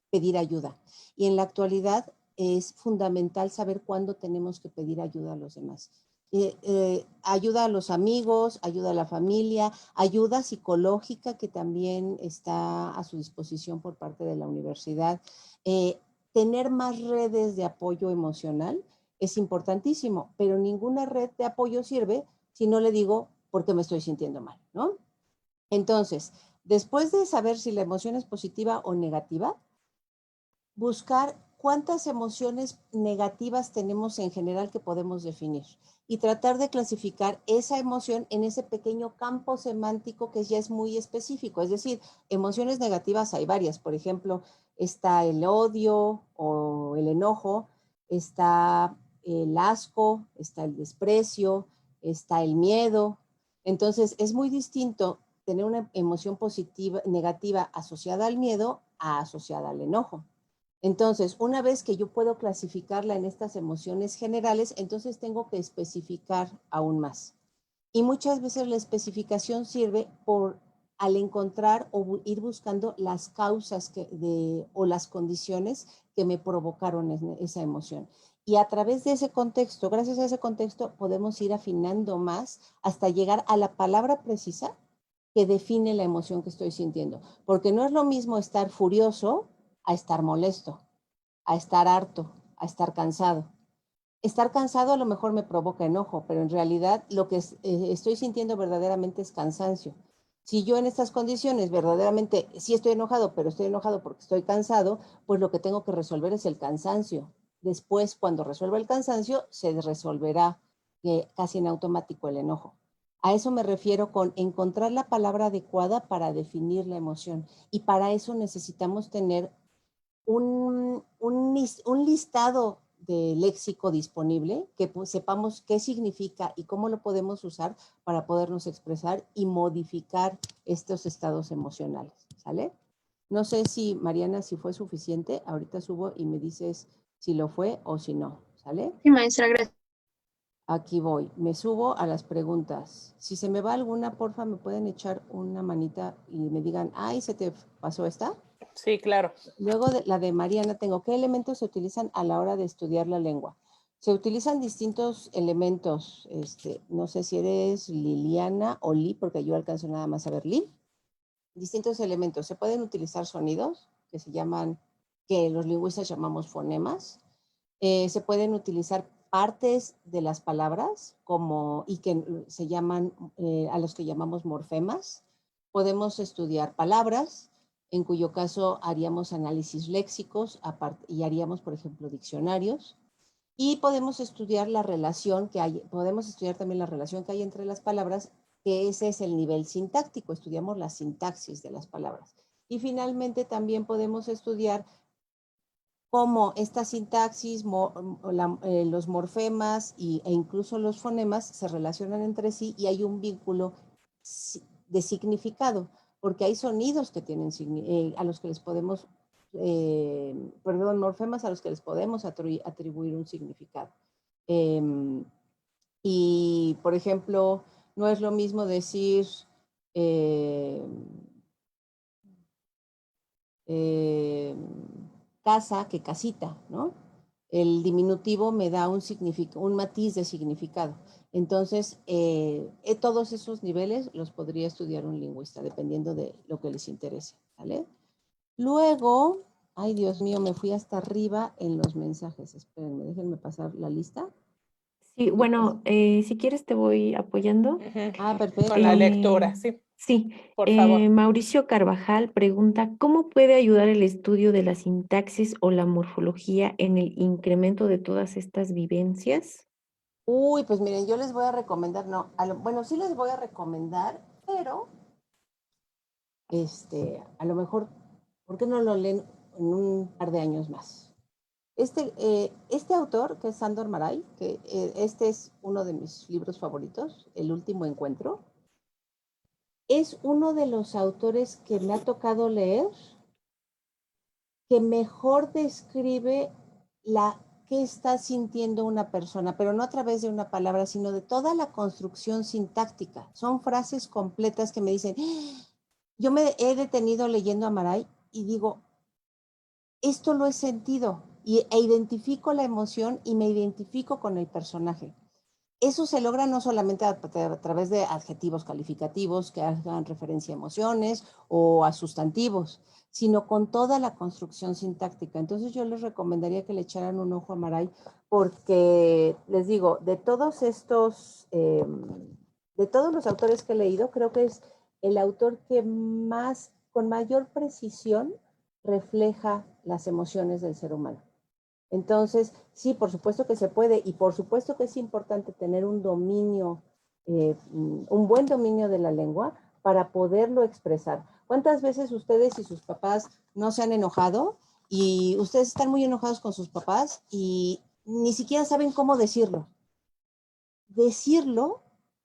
pedir ayuda. Y en la actualidad es fundamental saber cuándo tenemos que pedir ayuda a los demás. Ayuda a los amigos, ayuda a la familia, ayuda psicológica que también está a su disposición por parte de la universidad. Tener más redes de apoyo emocional es importantísimo, pero ninguna red de apoyo sirve si no le digo por qué me estoy sintiendo mal, ¿no? Entonces, después de saber si la emoción es positiva o negativa, buscar cuántas emociones negativas tenemos en general que podemos definir y tratar de clasificar esa emoción en ese pequeño campo semántico que ya es muy específico. Es decir, emociones negativas hay varias. Por ejemplo, está el odio o el enojo, está el asco, está el desprecio, está el miedo. Entonces, es muy distinto tener una emoción positiva, negativa asociada al miedo a asociada al enojo. Entonces, una vez que yo puedo clasificarla en estas emociones generales, entonces tengo que especificar aún más. Y muchas veces la especificación sirve por al encontrar o ir buscando las causas o las condiciones que me provocaron esa emoción. Y a través de ese contexto, gracias a ese contexto, podemos ir afinando más hasta llegar a la palabra precisa que define la emoción que estoy sintiendo. Porque no es lo mismo estar furioso a estar molesto, a estar harto, a estar cansado. Estar cansado a lo mejor me provoca enojo, pero en realidad lo que estoy sintiendo verdaderamente es cansancio. Si yo en estas condiciones verdaderamente sí estoy enojado, pero estoy enojado porque estoy cansado, pues lo que tengo que resolver es el cansancio. Después, cuando resuelva el cansancio, se resolverá casi en automático el enojo. A eso me refiero con encontrar la palabra adecuada para definir la emoción. Y para eso necesitamos tener un listado de léxico disponible, que pues, sepamos qué significa y cómo lo podemos usar para podernos expresar y modificar estos estados emocionales, ¿sale? No sé si, Mariana, si fue suficiente. Ahorita subo y me dices si lo fue o si no, ¿sale? Sí, maestra, gracias. Aquí voy. Me subo a las preguntas. Si se me va alguna, porfa, me pueden echar una manita y me digan, ay, ¿se te pasó esta? Sí, claro. Luego de la de Mariana tengo, ¿qué elementos se utilizan a la hora de estudiar la lengua? Se utilizan distintos elementos, no sé si eres Liliana o Li, porque yo alcanzo nada más a ver Li. Distintos elementos. Se pueden utilizar sonidos, que se llaman, que los lingüistas llamamos fonemas. Se pueden utilizar partes de las palabras, y que se llaman, a los que llamamos morfemas. Podemos estudiar palabras, en cuyo caso haríamos análisis léxicos y haríamos, por ejemplo, diccionarios. Y podemos estudiar la relación que hay, podemos estudiar también la relación que hay entre las palabras, que ese es el nivel sintáctico, estudiamos la sintaxis de las palabras. Y finalmente también podemos estudiar cómo esta sintaxis, los morfemas e incluso los fonemas se relacionan entre sí y hay un vínculo de significado, porque hay sonidos que tienen a los que les podemos, morfemas a los que les podemos atribuir un significado. Y, por ejemplo, no es lo mismo decir casa que casita, ¿no? El diminutivo me da un matiz de significado. Entonces, todos esos niveles los podría estudiar un lingüista, dependiendo de lo que les interese, ¿vale? Luego, ay Dios mío, me fui hasta arriba en los mensajes. Espérenme, déjenme pasar la lista. Sí, bueno, si quieres te voy apoyando. Ah, perfecto. Con la lectura, sí. Sí, Por favor. Mauricio Carvajal pregunta, ¿cómo puede ayudar el estudio de la sintaxis o la morfología en el incremento de todas estas vivencias? Uy, pues miren, yo les voy a recomendar, bueno, sí les voy a recomendar, pero a lo mejor, ¿por qué no lo leen en un par de años más? Este autor, que es Sándor Márai, que este es uno de mis libros favoritos, El último encuentro, es uno de los autores que me ha tocado leer que mejor describe qué está sintiendo una persona, pero no a través de una palabra, sino de toda la construcción sintáctica. Son frases completas que me dicen, yo me he detenido leyendo a Márai y digo, esto lo he sentido e identifico la emoción y me identifico con el personaje. Eso se logra no solamente a través de adjetivos calificativos que hagan referencia a emociones o a sustantivos, sino con toda la construcción sintáctica. Entonces yo les recomendaría que le echaran un ojo a Márai porque, les digo, de todos los autores que he leído, creo que es el autor que con mayor precisión refleja las emociones del ser humano. Entonces, sí, por supuesto que se puede y por supuesto que es importante tener un dominio, un buen dominio de la lengua para poderlo expresar. ¿Cuántas veces ustedes y sus papás no se han enojado y ustedes están muy enojados con sus papás y ni siquiera saben cómo decirlo? Decirlo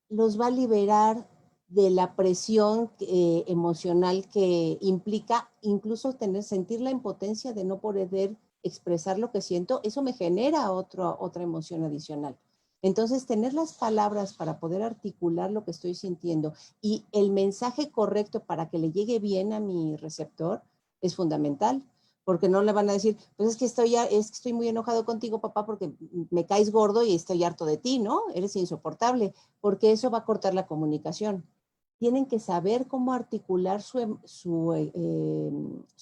los va a liberar de la presión emocional que implica incluso sentir la impotencia de no poder expresar lo que siento. Eso me genera otra emoción adicional. Entonces, tener las palabras para poder articular lo que estoy sintiendo y el mensaje correcto para que le llegue bien a mi receptor es fundamental. Porque no le van a decir, pues es que estoy muy enojado contigo, papá, porque me caes gordo y estoy harto de ti, ¿no? Eres insoportable, porque eso va a cortar la comunicación. Tienen que saber cómo articular su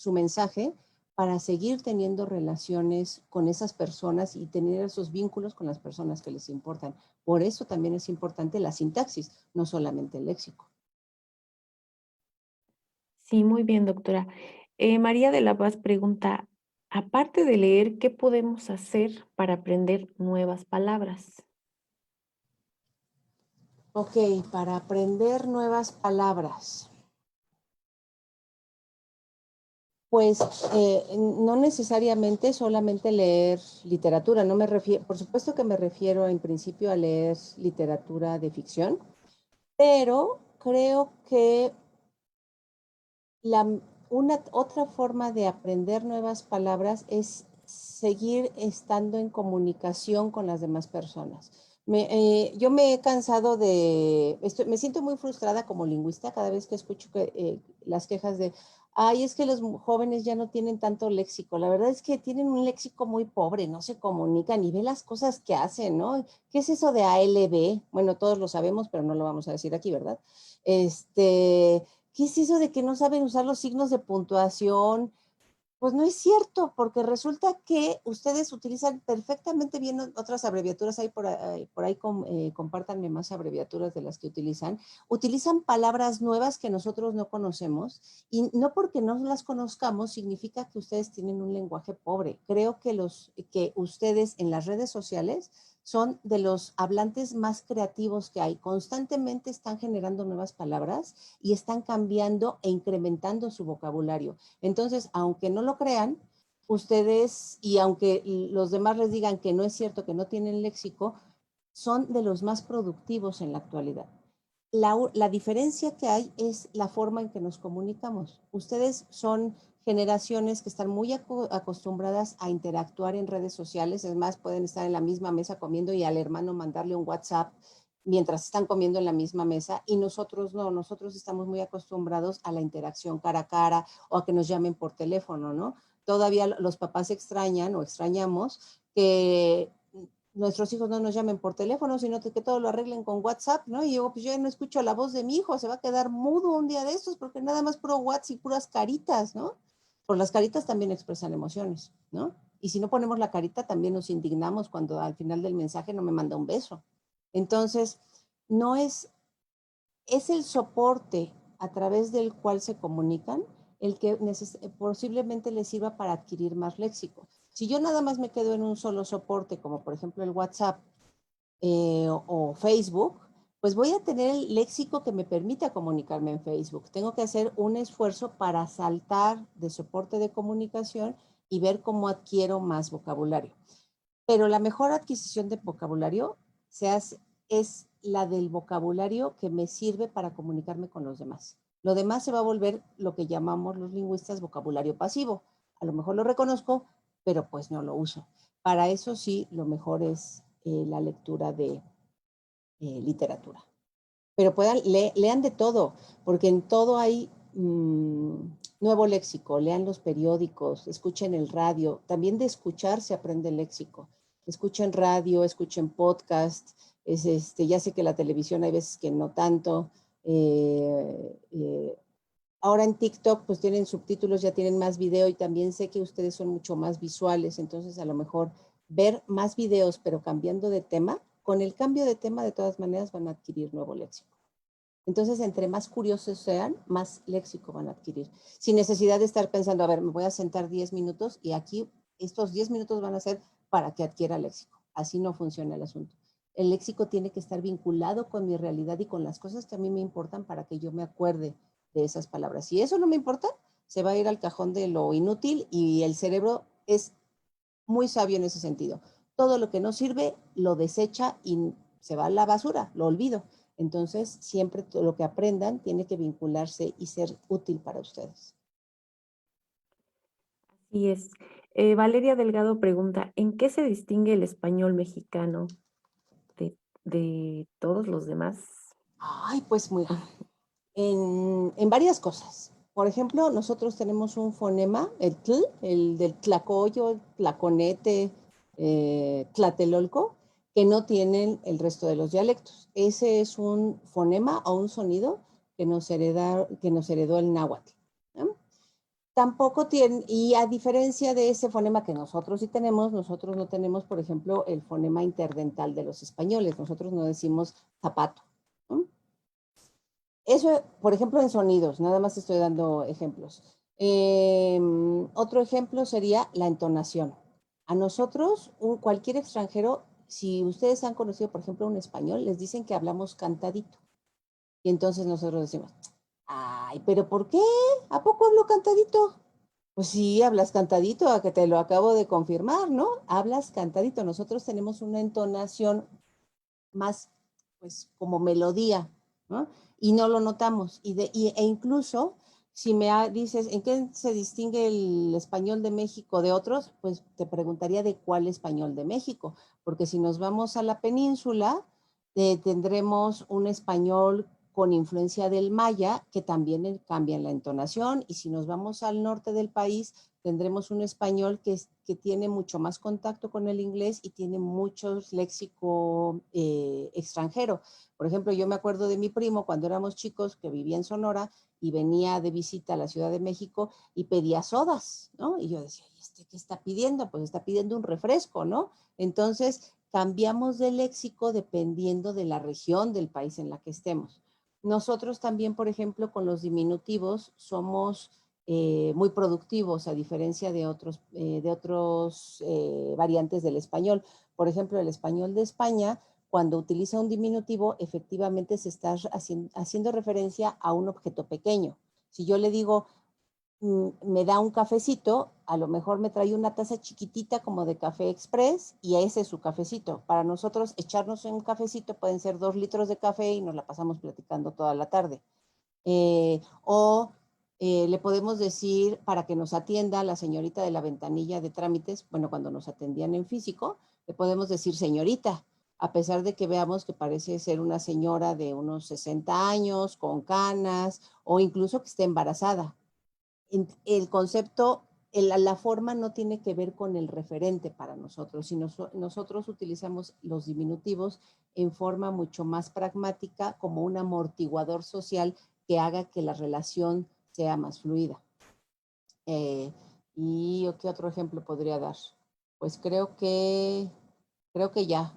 mensaje para seguir teniendo relaciones con esas personas y tener esos vínculos con las personas que les importan. Por eso también es importante la sintaxis, no solamente el léxico. Sí, muy bien, doctora. María de la Paz pregunta, aparte de leer, ¿qué podemos hacer para aprender nuevas palabras? Ok, para aprender nuevas palabras. Pues no necesariamente solamente leer literatura, no me refiero, por supuesto que me refiero en principio a leer literatura de ficción, pero creo que una otra forma de aprender nuevas palabras es seguir estando en comunicación con las demás personas. Yo me he cansado me siento muy frustrada como lingüista cada vez que escucho las quejas de, ay, es que los jóvenes ya no tienen tanto léxico. La verdad es que tienen un léxico muy pobre, no se comunican y ve las cosas que hacen, ¿no? ¿Qué es eso de ALB? Bueno, todos lo sabemos, pero no lo vamos a decir aquí, ¿verdad? ¿Qué es eso de que no saben usar los signos de puntuación? Pues no es cierto, porque resulta que ustedes utilizan perfectamente bien otras abreviaturas. Compártanme más abreviaturas de las que utilizan. Utilizan palabras nuevas que nosotros no conocemos y no porque no las conozcamos significa que ustedes tienen un lenguaje pobre. Creo que ustedes en las redes sociales son de los hablantes más creativos que hay. Constantemente están generando nuevas palabras y están cambiando e incrementando su vocabulario. Entonces, aunque no lo crean, ustedes, y aunque los demás les digan que no es cierto, que no tienen léxico, son de los más productivos en la actualidad. La diferencia que hay es la forma en que nos comunicamos. Ustedes son generaciones que están muy acostumbradas a interactuar en redes sociales, es más, pueden estar en la misma mesa comiendo y al hermano mandarle un WhatsApp mientras están comiendo en la misma mesa y nosotros no, nosotros estamos muy acostumbrados a la interacción cara a cara o a que nos llamen por teléfono, ¿no? Todavía los papás extrañan o extrañamos que nuestros hijos no nos llamen por teléfono, sino que todo lo arreglen con WhatsApp, ¿no? Y yo, pues yo no escucho la voz de mi hijo, se va a quedar mudo un día de estos porque nada más puro WhatsApp y puras caritas, ¿no? Por las caritas también expresan emociones, ¿no? Y si no ponemos la carita, también nos indignamos cuando al final del mensaje no me manda un beso. Entonces, no es el soporte a través del cual se comunican el que posiblemente les sirva para adquirir más léxico. Si yo nada más me quedo en un solo soporte, como por ejemplo el WhatsApp o Facebook, pues voy a tener el léxico que me permita comunicarme en Facebook. Tengo que hacer un esfuerzo para saltar de soporte de comunicación y ver cómo adquiero más vocabulario. Pero la mejor adquisición de vocabulario es la del vocabulario que me sirve para comunicarme con los demás. Lo demás se va a volver lo que llamamos los lingüistas vocabulario pasivo. A lo mejor lo reconozco, pero pues no lo uso. Para eso sí, lo mejor es la lectura de literatura. Pero lean de todo, porque en todo hay nuevo léxico. Lean los periódicos, escuchen el radio. También de escuchar se aprende el léxico. Escuchen radio, escuchen podcast. Ya sé que la televisión hay veces que no tanto. Ahora en TikTok pues tienen subtítulos, ya tienen más video y también sé que ustedes son mucho más visuales, entonces a lo mejor ver más videos pero cambiando de tema, con el cambio de tema de todas maneras van a adquirir nuevo léxico. Entonces, entre más curiosos sean, más léxico van a adquirir. Sin necesidad de estar pensando, a ver, me voy a sentar 10 minutos y aquí estos 10 minutos van a ser para que adquiera léxico. Así no funciona el asunto. El léxico tiene que estar vinculado con mi realidad y con las cosas que a mí me importan para que yo me acuerde de esas palabras. Si eso no me importa, se va a ir al cajón de lo inútil y el cerebro es muy sabio en ese sentido. Todo lo que no sirve lo desecha y se va a la basura, lo olvido. Entonces, siempre todo lo que aprendan tiene que vincularse y ser útil para ustedes. Así es. Valeria Delgado pregunta, ¿en qué se distingue el español mexicano de todos los demás? Ay, pues mira, en varias cosas. Por ejemplo, nosotros tenemos un fonema, el tl, el del tlacoyo, el tlaconete, tlatelolco, que no tienen el resto de los dialectos. Ese es un fonema o un sonido que nos heredó el náhuatl, ¿no? Tampoco tienen, y a diferencia de ese fonema que nosotros sí tenemos, nosotros no tenemos, por ejemplo, el fonema interdental de los españoles. Nosotros no decimos zapato, ¿no? Eso, por ejemplo, en sonidos, nada más estoy dando ejemplos. Otro ejemplo sería la entonación. A nosotros, cualquier extranjero, si ustedes han conocido, por ejemplo, un español, les dicen que hablamos cantadito. Y entonces nosotros decimos, ay, ¿pero por qué? ¿A poco hablo cantadito? Pues sí, hablas cantadito, a que te lo acabo de confirmar, ¿no? Hablas cantadito. Nosotros tenemos una entonación más, pues, como melodía, ¿no? Y no lo notamos. E incluso, si dices, ¿en qué se distingue el español de México de otros? Pues te preguntaría de cuál español de México, porque si nos vamos a la península, tendremos un español con influencia del maya, que también cambia la entonación, y si nos vamos al norte del país, tendremos un español que tiene mucho más contacto con el inglés y tiene mucho léxico extranjero. Por ejemplo, yo me acuerdo de mi primo cuando éramos chicos que vivía en Sonora y venía de visita a la Ciudad de México y pedía sodas, ¿no? Y yo decía, ¿y este qué está pidiendo? Pues está pidiendo un refresco, ¿no? Entonces, cambiamos de léxico dependiendo de la región del país en la que estemos. Nosotros también, por ejemplo, con los diminutivos somos muy productivos a diferencia de otros variantes del español. Por ejemplo, el español de España, cuando utiliza un diminutivo, efectivamente se está haciendo referencia a un objeto pequeño. Si yo le digo, me da un cafecito, a lo mejor me trae una taza chiquitita como de café express y ese es su cafecito. Para nosotros, echarnos un cafecito pueden ser 2 litros de café y nos la pasamos platicando toda la tarde. Le podemos decir para que nos atienda la señorita de la ventanilla de trámites, bueno, cuando nos atendían en físico, le podemos decir señorita, a pesar de que veamos que parece ser una señora de unos 60 años, con canas, o incluso que esté embarazada. El concepto, la forma no tiene que ver con el referente para nosotros, sino nosotros utilizamos los diminutivos en forma mucho más pragmática como un amortiguador social que haga que la relación sea más fluida. ¿Y qué otro ejemplo podría dar? Pues creo que ya.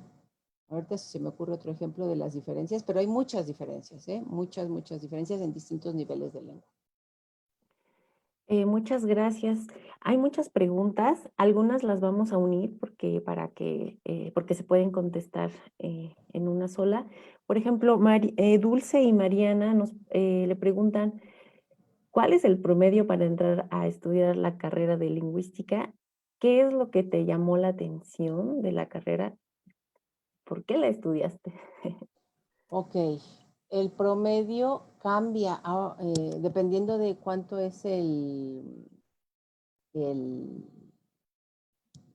Ahorita se me ocurre otro ejemplo de las diferencias, pero hay muchas diferencias, muchas diferencias en distintos niveles de lengua. Muchas gracias. Hay muchas preguntas, algunas las vamos a unir porque se pueden contestar en una sola. Por ejemplo, Dulce y Mariana le preguntan, ¿cuál es el promedio para entrar a estudiar la carrera de lingüística? ¿Qué es lo que te llamó la atención de la carrera? ¿Por qué la estudiaste? Ok, el promedio cambia dependiendo de cuánto es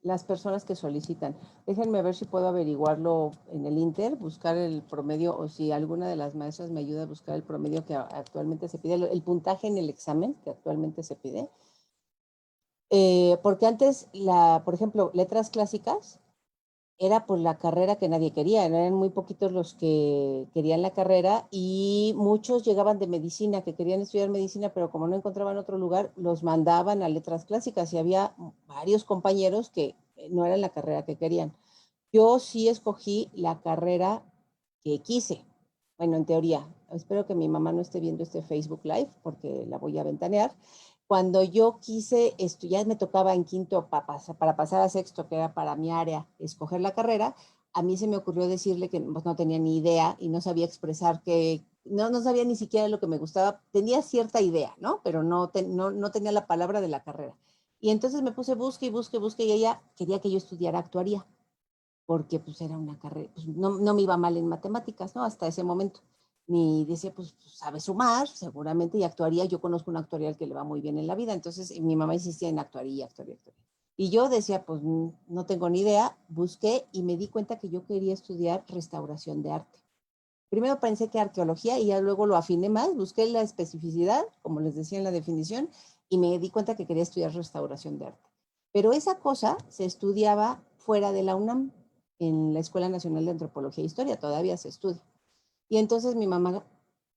las personas que solicitan. Déjenme ver si puedo averiguarlo en el Inter, buscar el promedio o si alguna de las maestras me ayuda a buscar el promedio que actualmente se pide, el puntaje en el examen que actualmente se pide. Porque antes, por ejemplo, letras clásicas, era por la carrera que nadie quería, eran muy poquitos los que querían la carrera y muchos llegaban de medicina, que querían estudiar medicina, pero como no encontraban otro lugar, los mandaban a letras clásicas y había varios compañeros que no eran la carrera que querían. Yo sí escogí la carrera que quise, bueno, en teoría. Espero que mi mamá no esté viendo este Facebook Live porque la voy a ventanear. cuando yo quise estudiar, me tocaba en quinto para pasar a sexto, que era para mi área, escoger la carrera, a mí se me ocurrió decirle que pues, no tenía ni idea y no sabía expresar que, no sabía ni siquiera lo que me gustaba, tenía cierta idea, ¿no? Pero no tenía la palabra de la carrera. Y entonces me puse busque y ella quería que yo estudiara actuaría, porque pues era una carrera, pues no me iba mal en matemáticas, ¿no? Hasta ese momento. Ni decía, pues sabe sumar, seguramente, y actuaría. Yo conozco un actuarial que le va muy bien en la vida, entonces mi mamá insistía en actuaría. Y yo decía, pues no tengo ni idea, busqué y me di cuenta que yo quería estudiar restauración de arte. Primero pensé que arqueología y ya luego lo afiné más, busqué la especificidad, como les decía en la definición, y me di cuenta que quería estudiar restauración de arte. Pero esa cosa se estudiaba fuera de la UNAM, en la Escuela Nacional de Antropología e Historia, todavía se estudia. Y entonces mi mamá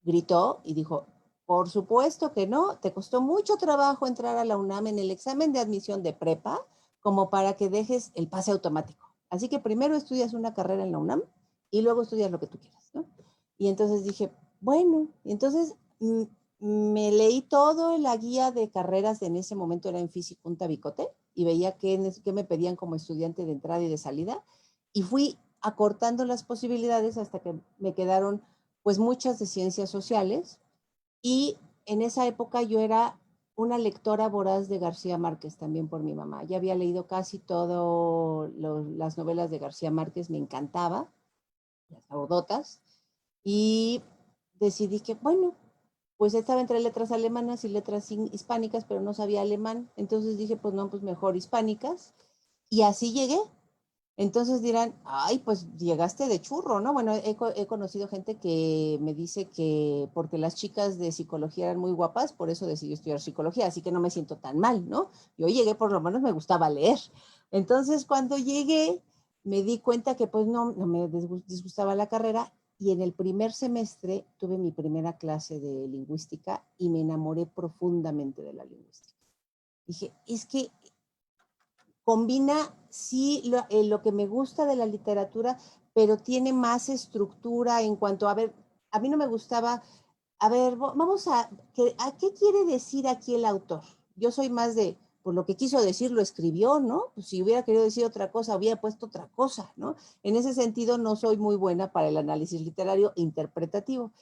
gritó y dijo, por supuesto que no, te costó mucho trabajo entrar a la UNAM en el examen de admisión de prepa como para que dejes el pase automático. Así que primero estudias una carrera en la UNAM y luego estudias lo que tú quieras, ¿no? Y entonces dije, bueno, y entonces me leí todo la guía de carreras, en ese momento era en Física Bicote, y veía qué me pedían como estudiante de entrada y de salida, y fui acortando las posibilidades hasta que me quedaron pues muchas de ciencias sociales, y en esa época yo era una lectora voraz de García Márquez, también por mi mamá. Ya había leído casi todas las novelas de García Márquez, me encantaba, las audotas, y decidí que, bueno, pues estaba entre letras alemanas y letras hispánicas, pero no sabía alemán, entonces dije, pues no, pues mejor hispánicas, y así llegué. Entonces dirán, ay, pues llegaste de churro, ¿no? Bueno, he conocido gente que me dice que porque las chicas de psicología eran muy guapas, por eso decidí estudiar psicología, así que no me siento tan mal, ¿no? Yo llegué, por lo menos me gustaba leer. Entonces, cuando llegué, me di cuenta que pues no me disgustaba la carrera, y en el primer semestre tuve mi primera clase de lingüística y me enamoré profundamente de la lingüística. Dije, es que combina, sí, lo que me gusta de la literatura, pero tiene más estructura en cuanto a ver, a mí no me gustaba, a ver, vamos ¿a qué quiere decir aquí el autor? Yo soy más de, por lo que quiso decir, lo escribió, ¿no? Pues si hubiera querido decir otra cosa, hubiera puesto otra cosa, ¿no? En ese sentido, no soy muy buena para el análisis literario interpretativo.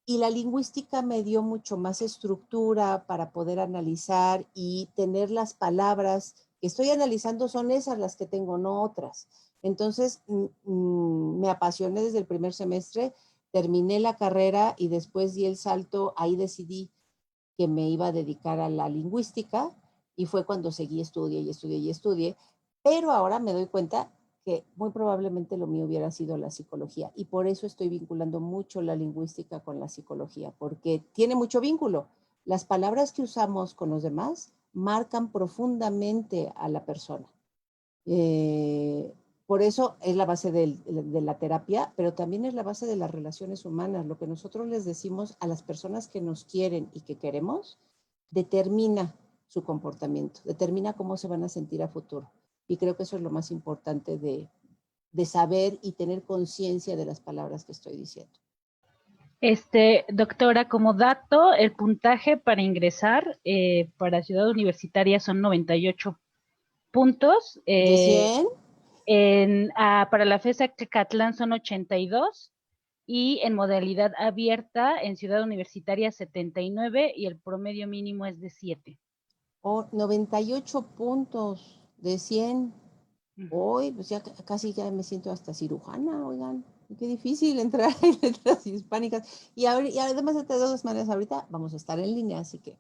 Y la lingüística me dio mucho más estructura para poder analizar y tener las palabras que estoy analizando, son esas las que tengo, no otras. Entonces, me apasioné desde el primer semestre, terminé la carrera y después di el salto, ahí decidí que me iba a dedicar a la lingüística, y fue cuando seguí, estudié, pero ahora me doy cuenta que muy probablemente lo mío hubiera sido la psicología, y por eso estoy vinculando mucho la lingüística con la psicología, porque tiene mucho vínculo. Las palabras que usamos con los demás marcan profundamente a la persona. Por eso es la base de la terapia, pero también es la base de las relaciones humanas. Lo que nosotros les decimos a las personas que nos quieren y que queremos, determina su comportamiento, determina cómo se van a sentir a futuro. Y creo que eso es lo más importante de saber y tener conciencia de las palabras que estoy diciendo. Doctora, como dato, el puntaje para ingresar para Ciudad Universitaria son 98 puntos. ¿De 100? Para la FESA Catlán son 82, y en modalidad abierta en Ciudad Universitaria 79, y el promedio mínimo es de 7. 98 puntos de 100. Hoy, pues ya casi ya me siento hasta cirujana, oigan. Qué difícil entrar en letras hispánicas. Y además, de todas maneras, ahorita vamos a estar en línea, así que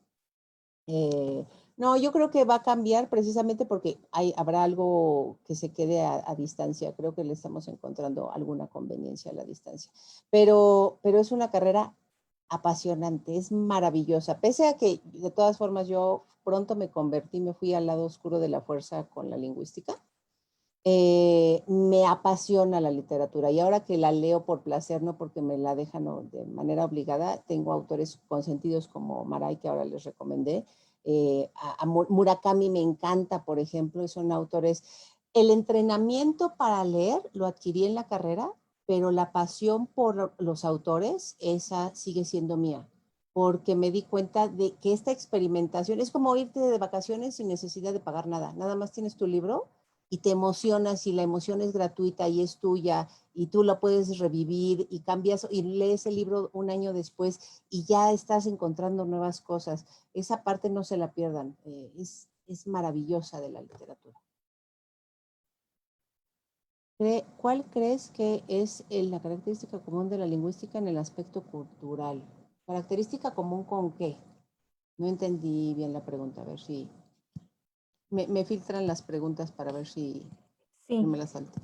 no, yo creo que va a cambiar precisamente porque habrá algo que se quede a distancia. Creo que le estamos encontrando alguna conveniencia a la distancia. Pero es una carrera apasionante, es maravillosa. Pese a que, de todas formas, yo pronto me fui al lado oscuro de la fuerza con la lingüística. Me apasiona la literatura, y ahora que la leo por placer, no porque me la dejan de manera obligada, tengo autores consentidos como Maray, que ahora les recomendé. A Murakami me encanta, por ejemplo, son autores. El entrenamiento para leer lo adquirí en la carrera, pero la pasión por los autores, esa sigue siendo mía. porque me di cuenta de que esta experimentación es como irte de vacaciones sin necesidad de pagar nada. Nada más tienes tu libro y te emocionas y la emoción es gratuita y es tuya y tú la puedes revivir y cambias y lees el libro un año después y ya estás encontrando nuevas cosas. Esa parte no se la pierdan. Es maravillosa de la literatura. ¿Cuál crees que es la característica común de la lingüística en el aspecto cultural? ¿Característica común con qué? No entendí bien la pregunta, a ver si... Me filtran las preguntas para ver si no me Sí. las salto.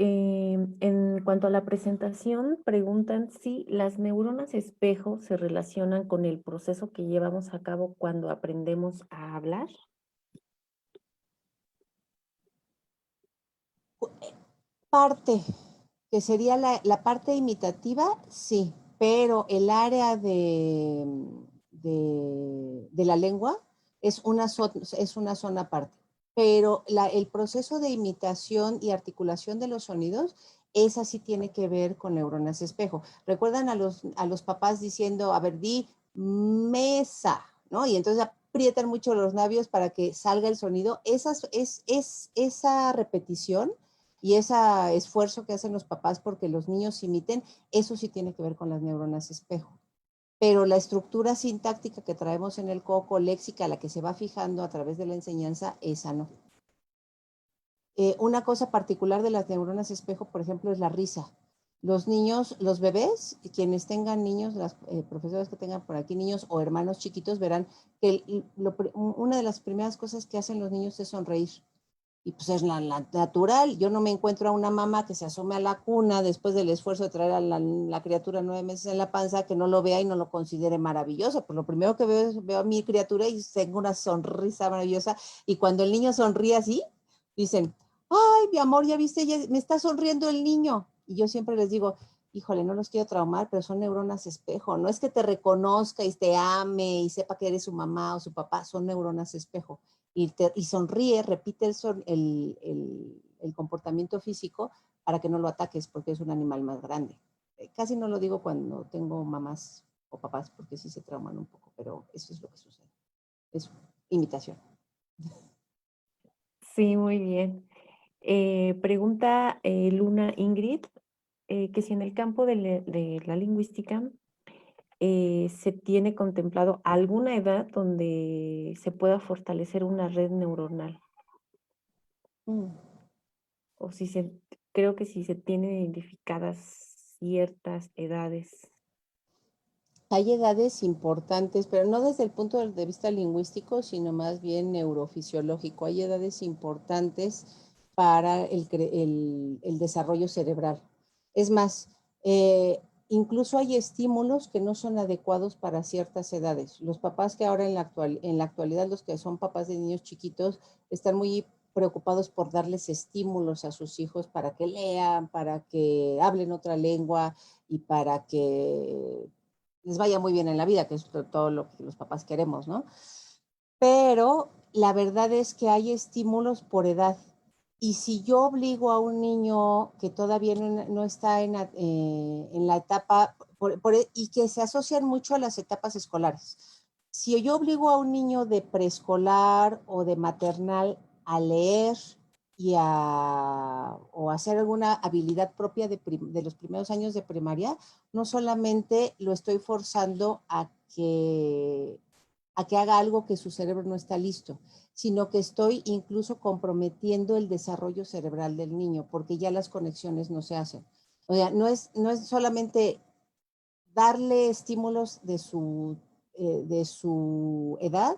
En cuanto a la presentación, preguntan si las neuronas espejo se relacionan con el proceso que llevamos a cabo cuando aprendemos a hablar. Parte, que sería la parte imitativa, sí, pero el área de la lengua es una zona aparte. Pero el proceso de imitación y articulación de los sonidos, esa sí tiene que ver con neuronas espejo. ¿Recuerdan a los papás diciendo, a ver, di mesa, ¿no? Y entonces aprietan mucho los labios para que salga el sonido. Esa repetición y ese esfuerzo que hacen los papás porque los niños imiten, eso sí tiene que ver con las neuronas espejo. Pero la estructura sintáctica que traemos en el coco, léxica, la que se va fijando a través de la enseñanza, esa no. Una cosa particular de las neuronas espejo, por ejemplo, es la risa. Los niños, los bebés, quienes tengan niños, las profesoras que tengan por aquí niños o hermanos chiquitos, verán que una de las primeras cosas que hacen los niños es sonreír. Y pues es la natural. Yo no me encuentro a una mamá que se asome a la cuna después del esfuerzo de traer a la criatura 9 meses en la panza, que no lo vea y no lo considere maravilloso. Pues lo primero que veo a mi criatura y tengo una sonrisa maravillosa. Y cuando el niño sonríe así, dicen, ay, mi amor, ya viste, ya me está sonriendo el niño. Y yo siempre les digo, híjole, no los quiero traumar, pero son neuronas espejo. No es que te reconozca y te ame y sepa que eres su mamá o su papá, son neuronas espejo. Y sonríe, repite el comportamiento físico para que no lo ataques porque es un animal más grande. Casi no lo digo cuando tengo mamás o papás porque sí se trauman un poco, pero eso es lo que sucede. Es imitación. Sí, muy bien. Pregunta Luna Ingrid, que si en el campo de la lingüística se tiene contemplado alguna edad donde se pueda fortalecer una red neuronal. O si creo que si se tienen identificadas ciertas edades. Hay edades importantes, pero no desde el punto de vista lingüístico, sino más bien neurofisiológico. Hay edades importantes para el desarrollo cerebral. Es más, incluso hay estímulos que no son adecuados para ciertas edades. Los papás que ahora en la actualidad, los que son papás de niños chiquitos, están muy preocupados por darles estímulos a sus hijos para que lean, para que hablen otra lengua y para que les vaya muy bien en la vida, que es todo lo que los papás queremos, ¿no? Pero la verdad es que hay estímulos por edad. Y si yo obligo a un niño que todavía no está en la etapa, y que se asocian mucho a las etapas escolares, si yo obligo a un niño de preescolar o de maternal a leer o hacer alguna habilidad propia de los primeros años de primaria, no solamente lo estoy forzando a que haga algo que su cerebro no está listo, sino que estoy incluso comprometiendo el desarrollo cerebral del niño, porque ya las conexiones no se hacen. O sea, no es solamente darle estímulos de su edad,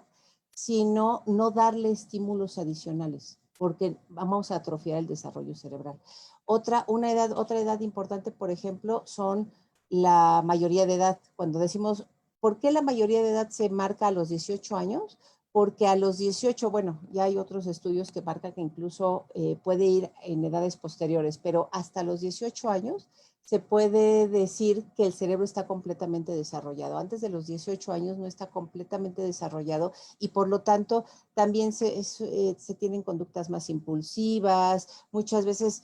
sino no darle estímulos adicionales, porque vamos a atrofiar el desarrollo cerebral. Otra edad importante, por ejemplo, son la mayoría de edad. Cuando decimos, ¿por qué la mayoría de edad se marca a los 18 años? Porque a los 18, bueno, ya hay otros estudios que marcan que incluso puede ir en edades posteriores, pero hasta los 18 años se puede decir que el cerebro está completamente desarrollado. Antes de los 18 años no está completamente desarrollado y por lo tanto también se tienen conductas más impulsivas. Muchas veces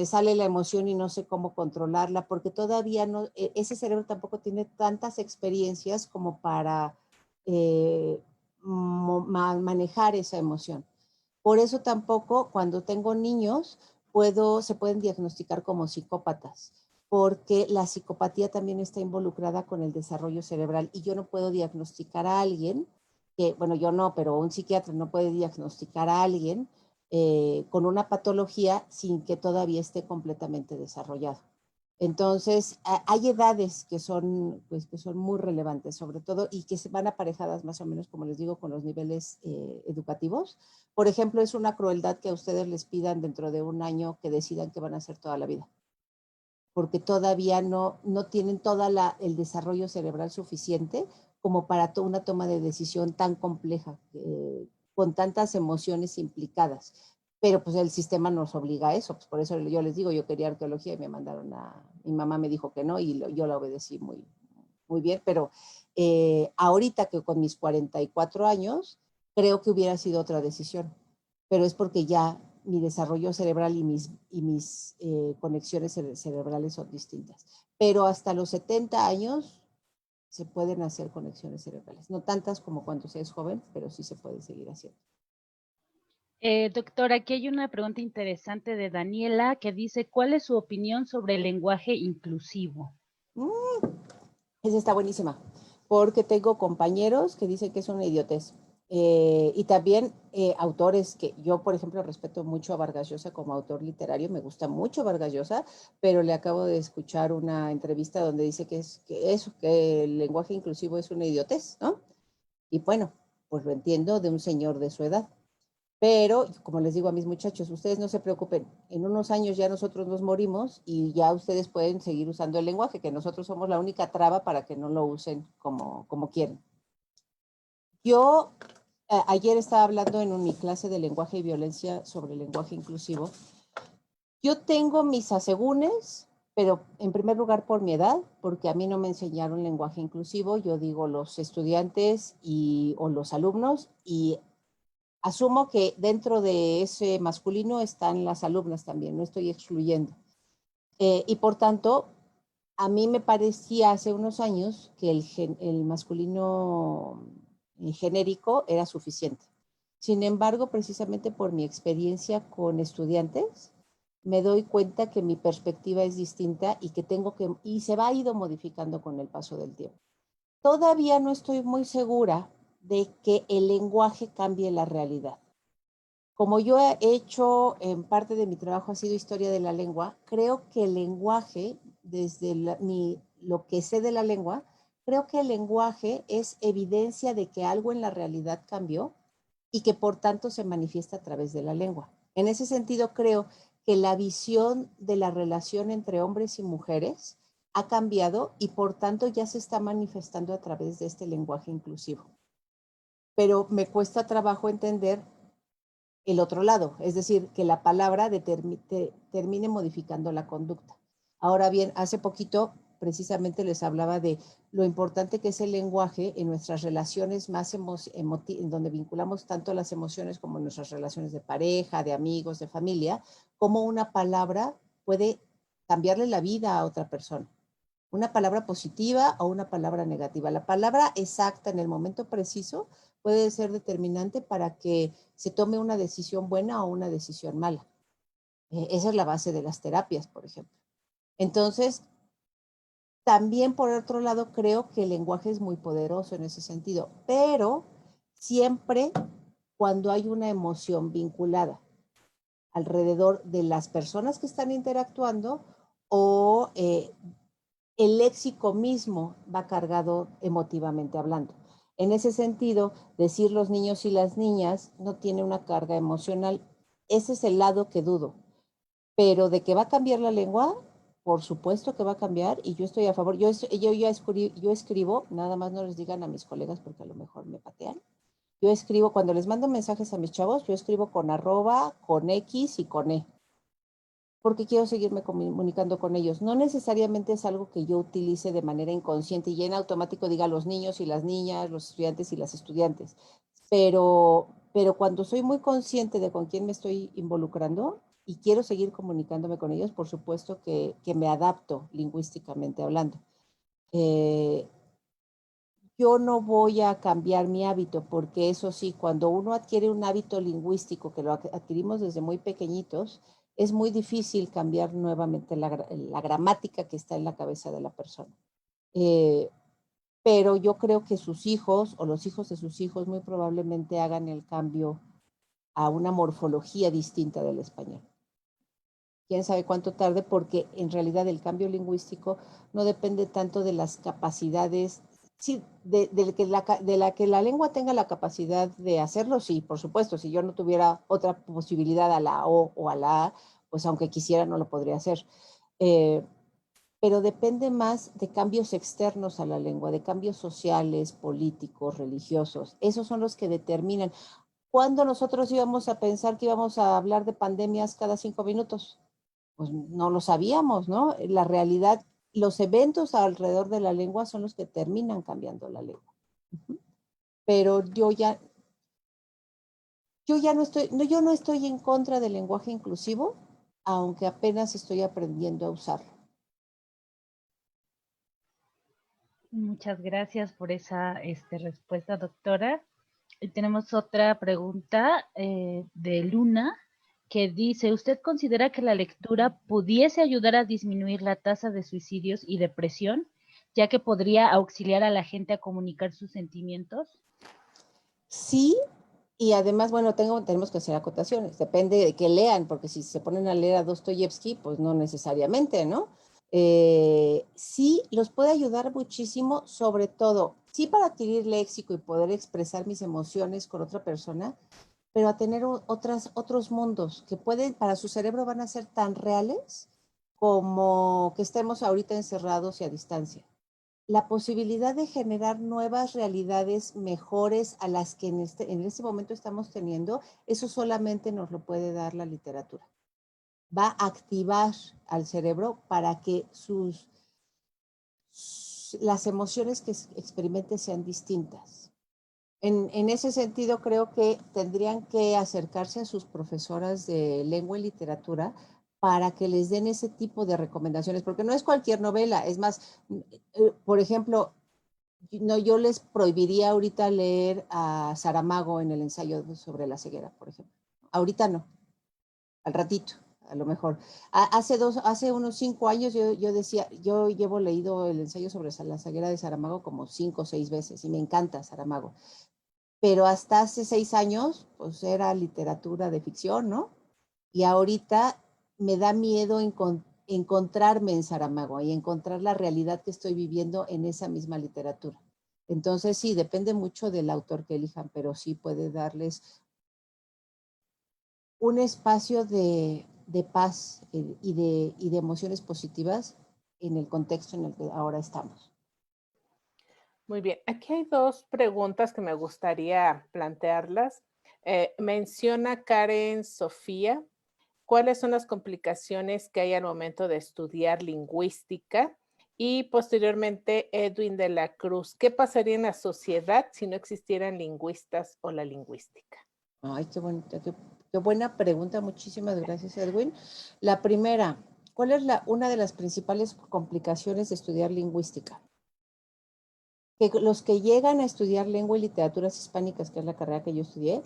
sale la emoción y no sé cómo controlarla, porque todavía no, ese cerebro tampoco tiene tantas experiencias como para manejar esa emoción. Por eso tampoco cuando tengo niños se pueden diagnosticar como psicópatas, porque la psicopatía también está involucrada con el desarrollo cerebral y yo no puedo diagnosticar a alguien, bueno, yo no, pero un psiquiatra no puede diagnosticar a alguien con una patología sin que todavía esté completamente desarrollado. Entonces, hay edades que son, pues, que son muy relevantes, sobre todo, y que se van aparejadas más o menos, como les digo, con los niveles educativos. Por ejemplo, es una crueldad que a ustedes les pidan dentro de un año que decidan qué van a hacer toda la vida, porque todavía no tienen el desarrollo cerebral suficiente como para una toma de decisión tan compleja, con tantas emociones implicadas. Pero pues el sistema nos obliga a eso, pues por eso yo les digo, yo quería arqueología y me mandaron mi mamá me dijo que no y yo la obedecí muy, muy bien, pero ahorita que con mis 44 años, creo que hubiera sido otra decisión, pero es porque ya mi desarrollo cerebral y mis conexiones cerebrales son distintas. Pero hasta los 70 años se pueden hacer conexiones cerebrales, no tantas como cuando se es joven, pero sí se puede seguir haciendo. Doctora, aquí hay una pregunta interesante de Daniela que dice, ¿cuál es su opinión sobre el lenguaje inclusivo? Esa está buenísima, porque tengo compañeros que dicen que es una idiotez. Y también autores que yo, por ejemplo, respeto mucho a Vargas Llosa como autor literario, me gusta mucho Vargas Llosa, pero le acabo de escuchar una entrevista donde dice que el lenguaje inclusivo es una idiotez, ¿no? Y bueno, pues lo entiendo de un señor de su edad. Pero, como les digo a mis muchachos, ustedes no se preocupen, en unos años ya nosotros nos morimos y ya ustedes pueden seguir usando el lenguaje, que nosotros somos la única traba para que no lo usen como quieren. Yo ayer estaba hablando en mi clase de lenguaje y violencia sobre el lenguaje inclusivo. Yo tengo mis asegúnes, pero en primer lugar por mi edad, porque a mí no me enseñaron lenguaje inclusivo, yo digo los estudiantes o los alumnos, y asumo que dentro de ese masculino están las alumnas también, no estoy excluyendo. Y por tanto, a mí me parecía hace unos años que el masculino genérico era suficiente. Sin embargo, precisamente por mi experiencia con estudiantes, me doy cuenta que mi perspectiva es distinta y y se va ido modificando con el paso del tiempo. Todavía no estoy muy segura de que el lenguaje cambie la realidad. Como yo he hecho, en parte de mi trabajo ha sido historia de la lengua, creo que el lenguaje, desde lo que sé de la lengua, creo que el lenguaje es evidencia de que algo en la realidad cambió y que por tanto se manifiesta a través de la lengua. En ese sentido, creo que la visión de la relación entre hombres y mujeres ha cambiado y por tanto ya se está manifestando a través de este lenguaje inclusivo. Pero me cuesta trabajo entender el otro lado, es decir, que la palabra termine modificando la conducta. Ahora bien, hace poquito precisamente les hablaba de lo importante que es el lenguaje en nuestras relaciones más en donde vinculamos tanto las emociones como en nuestras relaciones de pareja, de amigos, de familia, como una palabra puede cambiarle la vida a otra persona. Una palabra positiva o una palabra negativa. La palabra exacta en el momento preciso puede ser determinante para que se tome una decisión buena o una decisión mala. Esa es la base de las terapias, por ejemplo. Entonces, también por otro lado, creo que el lenguaje es muy poderoso en ese sentido, pero siempre cuando hay una emoción vinculada alrededor de las personas que están interactuando o el léxico mismo va cargado emotivamente hablando. En ese sentido, decir los niños y las niñas no tiene una carga emocional. Ese es el lado que dudo. Pero de que va a cambiar la lengua, por supuesto que va a cambiar y yo estoy a favor. Yo escribo, nada más no les digan a mis colegas porque a lo mejor me patean. Yo escribo, cuando les mando mensajes a mis chavos, yo escribo con @, con X y con E, porque quiero seguirme comunicando con ellos. No necesariamente es algo que yo utilice de manera inconsciente y en automático diga los niños y las niñas, los estudiantes y las estudiantes. Pero cuando soy muy consciente de con quién me estoy involucrando, y quiero seguir comunicándome con ellos, por supuesto que me adapto lingüísticamente hablando. Yo no voy a cambiar mi hábito, porque eso sí, cuando uno adquiere un hábito lingüístico, que lo adquirimos desde muy pequeñitos, es muy difícil cambiar nuevamente la gramática que está en la cabeza de la persona. Pero yo creo que sus hijos o los hijos de sus hijos muy probablemente hagan el cambio a una morfología distinta del español. Quién sabe cuánto tarde, porque en realidad el cambio lingüístico no depende tanto de las capacidades, sí, de que la lengua tenga la capacidad de hacerlo, sí, por supuesto. Si yo no tuviera otra posibilidad a la O o a la A, pues aunque quisiera no lo podría hacer. Pero depende más de cambios externos a la lengua, de cambios sociales, políticos, religiosos. Esos son los que determinan. ¿Cuándo nosotros íbamos a pensar que íbamos a hablar de pandemias cada 5 minutos? Pues no lo sabíamos, ¿no? La realidad, los eventos alrededor de la lengua son los que terminan cambiando la lengua. Pero yo no estoy en contra del lenguaje inclusivo, aunque apenas estoy aprendiendo a usarlo. Muchas gracias por esa respuesta, doctora. Y tenemos otra pregunta de Luna, que dice, ¿usted considera que la lectura pudiese ayudar a disminuir la tasa de suicidios y depresión, ya que podría auxiliar a la gente a comunicar sus sentimientos? Sí, y además, bueno, tenemos que hacer acotaciones. Depende de qué lean, porque si se ponen a leer a Dostoyevsky, pues no necesariamente, ¿no? Sí, los puede ayudar muchísimo, sobre todo, sí para adquirir léxico y poder expresar mis emociones con otra persona, pero a tener otros mundos que pueden, para su cerebro van a ser tan reales como que estemos ahorita encerrados y a distancia. La posibilidad de generar nuevas realidades mejores a las que en este momento estamos teniendo, eso solamente nos lo puede dar la literatura. Va a activar al cerebro para que las emociones que experimente sean distintas. En ese sentido, creo que tendrían que acercarse a sus profesoras de lengua y literatura para que les den ese tipo de recomendaciones, porque no es cualquier novela. Es más, por ejemplo, yo les prohibiría ahorita leer a Saramago en el ensayo sobre la ceguera, por ejemplo. Ahorita no, al ratito, a lo mejor. Hace unos 5 años yo decía, yo llevo leído el ensayo sobre la ceguera de Saramago como 5 o 6 veces y me encanta Saramago. Pero hasta hace 6 años, pues era literatura de ficción, ¿no? Y ahorita me da miedo encontrarme en Saramago y encontrar la realidad que estoy viviendo en esa misma literatura. Entonces, sí, depende mucho del autor que elijan, pero sí puede darles un espacio de paz y de emociones positivas en el contexto en el que ahora estamos. Muy bien, aquí hay 2 preguntas que me gustaría plantearlas. Menciona Karen Sofía, ¿cuáles son las complicaciones que hay al momento de estudiar lingüística? Y posteriormente, Edwin de la Cruz, ¿qué pasaría en la sociedad si no existieran lingüistas o la lingüística? Ay, qué buena pregunta. Muchísimas gracias, Edwin. La primera, ¿cuál es una de las principales complicaciones de estudiar lingüística? Que los que llegan a estudiar lengua y literaturas hispánicas, que es la carrera que yo estudié,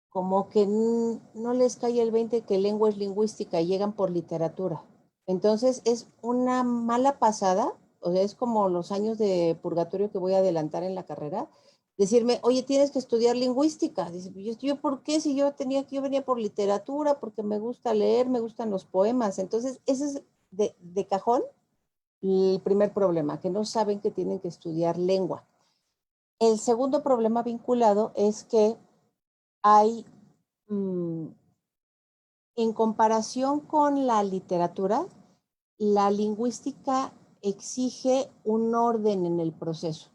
como que no les cae el 20 que lengua es lingüística y llegan por literatura. Entonces es una mala pasada, o sea, es como los años de purgatorio que voy a adelantar en la carrera, decirme, oye, tienes que estudiar lingüística. Dice, ¿yo por qué? Si yo venía por literatura, porque me gusta leer, me gustan los poemas. Entonces, ese es de cajón el primer problema, que no saben que tienen que estudiar lengua. El segundo problema vinculado es que hay, en comparación con la literatura, la lingüística exige un orden en el proceso.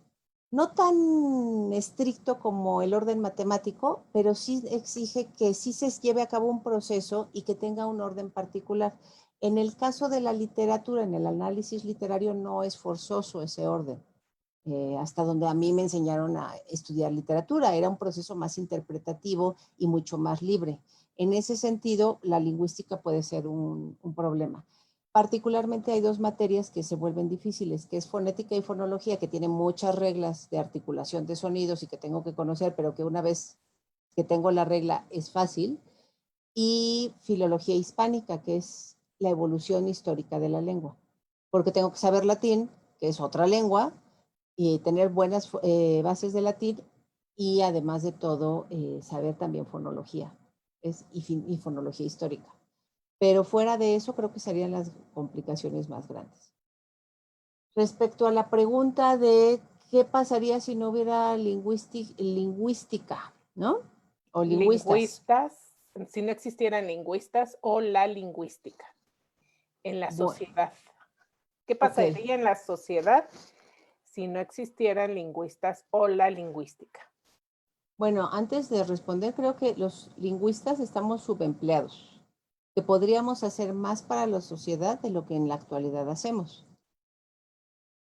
No tan estricto como el orden matemático, pero sí exige que sí se lleve a cabo un proceso y que tenga un orden particular. En el caso de la literatura, en el análisis literario, no es forzoso ese orden. Hasta donde a mí me enseñaron a estudiar literatura, era un proceso más interpretativo y mucho más libre. En ese sentido, la lingüística puede ser un problema. Particularmente hay dos materias que se vuelven difíciles, que es fonética y fonología, que tienen muchas reglas de articulación de sonidos y que tengo que conocer, pero que una vez que tengo la regla es fácil, y filología hispánica, que es la evolución histórica de la lengua, porque tengo que saber latín, que es otra lengua, y tener buenas bases de latín, y además de todo, saber también fonología y fonología histórica. Pero fuera de eso, creo que serían las complicaciones más grandes. Respecto a la pregunta de qué pasaría si no hubiera lingüística, ¿no? O lingüistas. Si no existieran lingüistas o la lingüística en la sociedad. ¿Qué pasaría en la sociedad si no existieran lingüistas o la lingüística? Bueno, antes de responder, creo que los lingüistas estamos subempleados, que podríamos hacer más para la sociedad de lo que en la actualidad hacemos.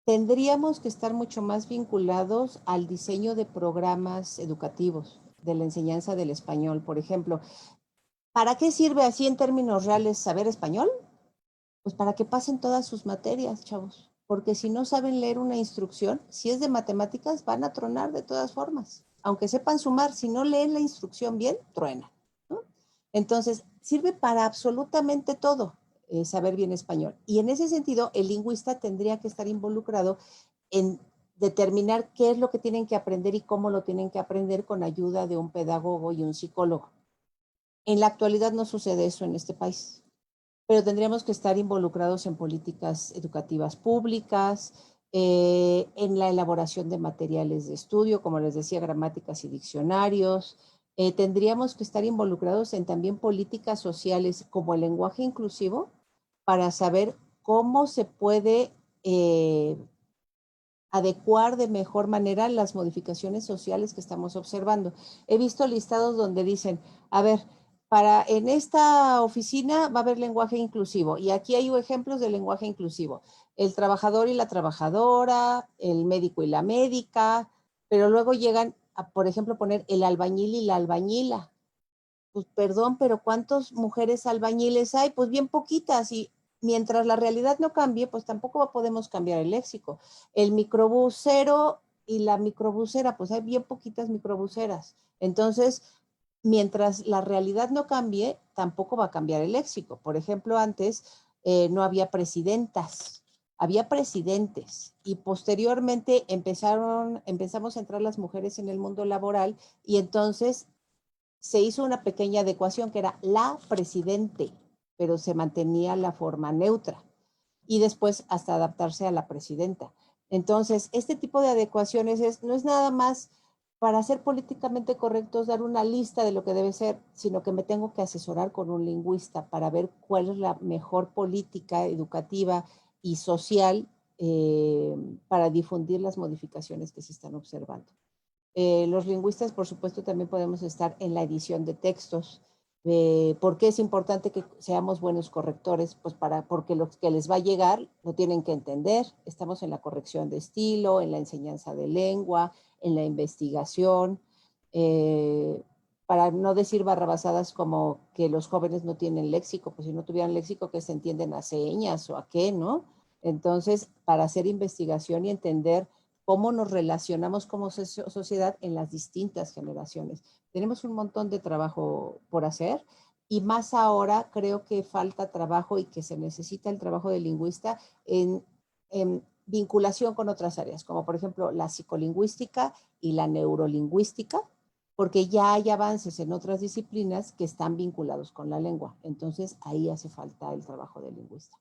Tendríamos que estar mucho más vinculados al diseño de programas educativos, de la enseñanza del español, por ejemplo. ¿Para qué sirve así en términos reales saber español? Pues para que pasen todas sus materias, chavos. Porque si no saben leer una instrucción, si es de matemáticas, van a tronar de todas formas. Aunque sepan sumar, si no leen la instrucción bien, truenan, ¿no? Entonces, sirve para absolutamente todo saber bien español. Y en ese sentido, el lingüista tendría que estar involucrado en determinar qué es lo que tienen que aprender y cómo lo tienen que aprender con ayuda de un pedagogo y un psicólogo. En la actualidad no sucede eso en este país, pero tendríamos que estar involucrados en políticas educativas públicas, en la elaboración de materiales de estudio, como les decía, gramáticas y diccionarios. Tendríamos que estar involucrados en también políticas sociales como el lenguaje inclusivo para saber cómo se puede adecuar de mejor manera las modificaciones sociales que estamos observando. He visto listados donde dicen, a ver, en esta oficina va a haber lenguaje inclusivo y aquí hay ejemplos de lenguaje inclusivo. El trabajador y la trabajadora, el médico y la médica, pero luego llegan a, por ejemplo, poner el albañil y la albañila. Pues perdón, pero ¿cuántas mujeres albañiles hay? Pues bien poquitas, y mientras la realidad no cambie, pues tampoco podemos cambiar el léxico. El microbusero y la microbusera, pues hay bien poquitas microbuseras. Entonces, mientras la realidad no cambie, tampoco va a cambiar el léxico. Por ejemplo, antes no había presidentas, había presidentes, y posteriormente empezamos a entrar las mujeres en el mundo laboral, y entonces se hizo una pequeña adecuación que era la presidente, pero se mantenía la forma neutra, y después hasta adaptarse a la presidenta. Entonces, este tipo de adecuaciones no es nada más para ser políticamente correctos, dar una lista de lo que debe ser, sino que me tengo que asesorar con un lingüista para ver cuál es la mejor política educativa y social para difundir las modificaciones que se están observando. Los lingüistas, por supuesto, también podemos estar en la edición de textos. ¿Por qué es importante que seamos buenos correctores? Pues porque lo que les va a llegar lo tienen que entender. Estamos en la corrección de estilo, en la enseñanza de lengua, en la investigación, para no decir barrabasadas como que los jóvenes no tienen léxico, pues si no tuvieran léxico, que se entienden a señas o a qué, ¿no? Entonces, para hacer investigación y entender cómo nos relacionamos como sociedad en las distintas generaciones. Tenemos un montón de trabajo por hacer, y más ahora creo que falta trabajo y que se necesita el trabajo del lingüista en vinculación con otras áreas, como por ejemplo la psicolingüística y la neurolingüística, porque ya hay avances en otras disciplinas que están vinculados con la lengua. Entonces ahí hace falta el trabajo del lingüista.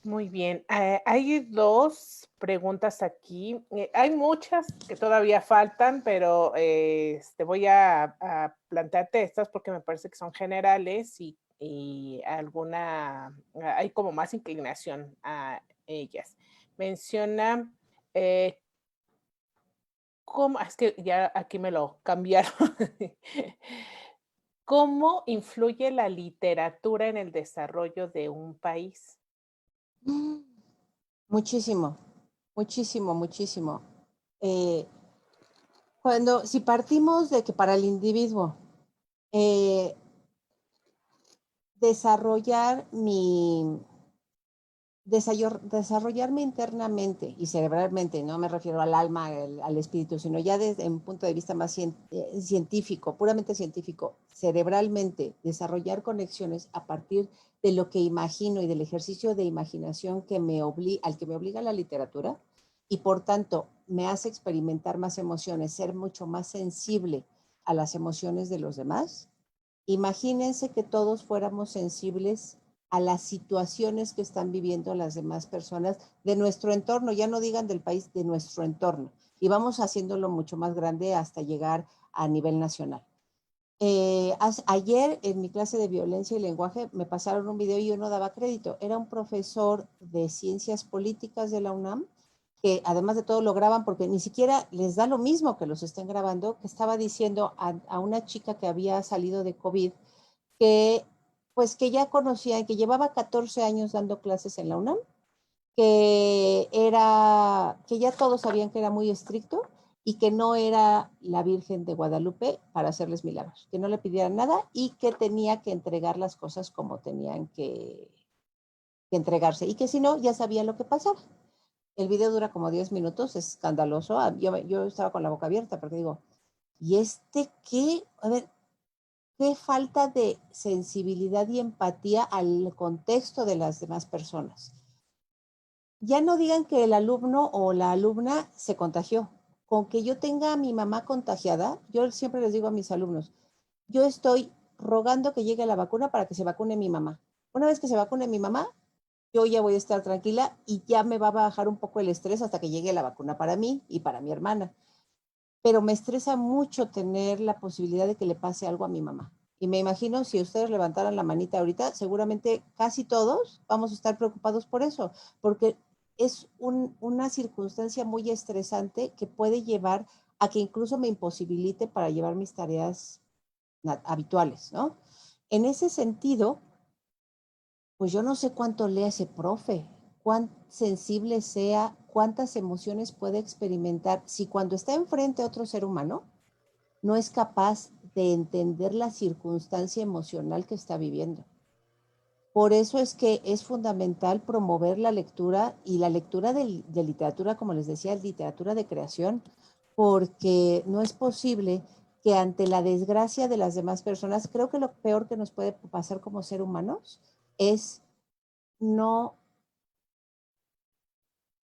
Muy bien. Hay dos preguntas aquí. Hay muchas que todavía faltan, pero voy a plantearte estas porque me parece que son generales y hay como más inclinación a ellas. Menciona, es que ya aquí me lo cambiaron. ¿Cómo influye la literatura en el desarrollo de un país? Muchísimo, muchísimo, muchísimo. Si partimos de que para el individuo desarrollarme internamente y cerebralmente, no me refiero al alma, al espíritu, sino ya desde un punto de vista más científico, puramente científico, cerebralmente, desarrollar conexiones a partir de lo que imagino y del ejercicio de imaginación al que me obliga la literatura, y por tanto me hace experimentar más emociones, ser mucho más sensible a las emociones de los demás. Imagínense que todos fuéramos sensibles a las situaciones que están viviendo las demás personas de nuestro entorno, ya no digan del país, de nuestro entorno. Y vamos haciéndolo mucho más grande hasta llegar a nivel nacional. Ayer en mi clase de violencia y lenguaje me pasaron un video y yo no daba crédito. Era un profesor de ciencias políticas de la UNAM, que además de todo lo graban porque ni siquiera les da lo mismo que los estén grabando, que estaba diciendo a una chica que había salido de COVID que pues que ya conocía, que llevaba 14 años dando clases en la UNAM, que ya todos sabían que era muy estricto y que no era la Virgen de Guadalupe para hacerles milagros, que no le pidieran nada y que tenía que entregar las cosas como tenían que entregarse y que si no, ya sabía lo que pasaba. El video dura como 10 minutos, es escandaloso. Yo estaba con la boca abierta porque digo, ¿y qué? A ver, qué falta de sensibilidad y empatía al contexto de las demás personas. Ya no digan que el alumno o la alumna se contagió. Con que yo tenga a mi mamá contagiada, yo siempre les digo a mis alumnos, yo estoy rogando que llegue la vacuna para que se vacune mi mamá. Una vez que se vacune mi mamá, yo ya voy a estar tranquila y ya me va a bajar un poco el estrés hasta que llegue la vacuna para mí y para mi hermana. Pero me estresa mucho tener la posibilidad de que le pase algo a mi mamá. Y me imagino si ustedes levantaran la manita ahorita, seguramente casi todos vamos a estar preocupados por eso, porque es una circunstancia muy estresante que puede llevar a que incluso me imposibilite para llevar mis tareas habituales, ¿no? En ese sentido, pues yo no sé cuánto lea ese profe, cuán sensible sea, cuántas emociones puede experimentar, si cuando está enfrente a otro ser humano no es capaz de entender la circunstancia emocional que está viviendo. Por eso es que es fundamental promover la lectura y la lectura de literatura, como les decía, literatura de creación, porque no es posible que ante la desgracia de las demás personas, creo que lo peor que nos puede pasar como ser humanos es no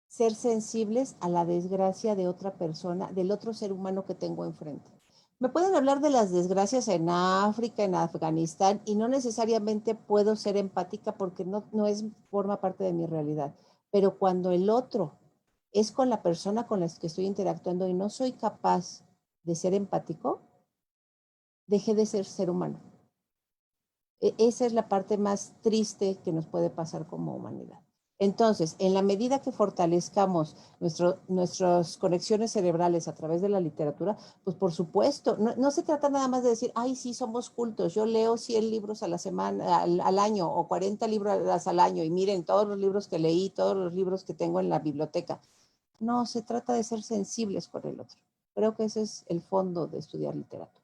ser sensibles a la desgracia de otra persona, del otro ser humano que tengo enfrente. Me pueden hablar de las desgracias en África, en Afganistán, y no necesariamente puedo ser empática porque no forma parte de mi realidad. Pero cuando el otro es con la persona con la que estoy interactuando y no soy capaz de ser empático, dejé de ser ser humano. Esa es la parte más triste que nos puede pasar como humanidad. Entonces, en la medida que fortalezcamos nuestras conexiones cerebrales a través de la literatura, pues por supuesto, no se trata nada más de decir, ay, sí, somos cultos, yo leo 100 libros a la semana, al año, o 40 libros al año, y miren todos los libros que leí, todos los libros que tengo en la biblioteca. No, se trata de ser sensibles con el otro. Creo que ese es el fondo de estudiar literatura.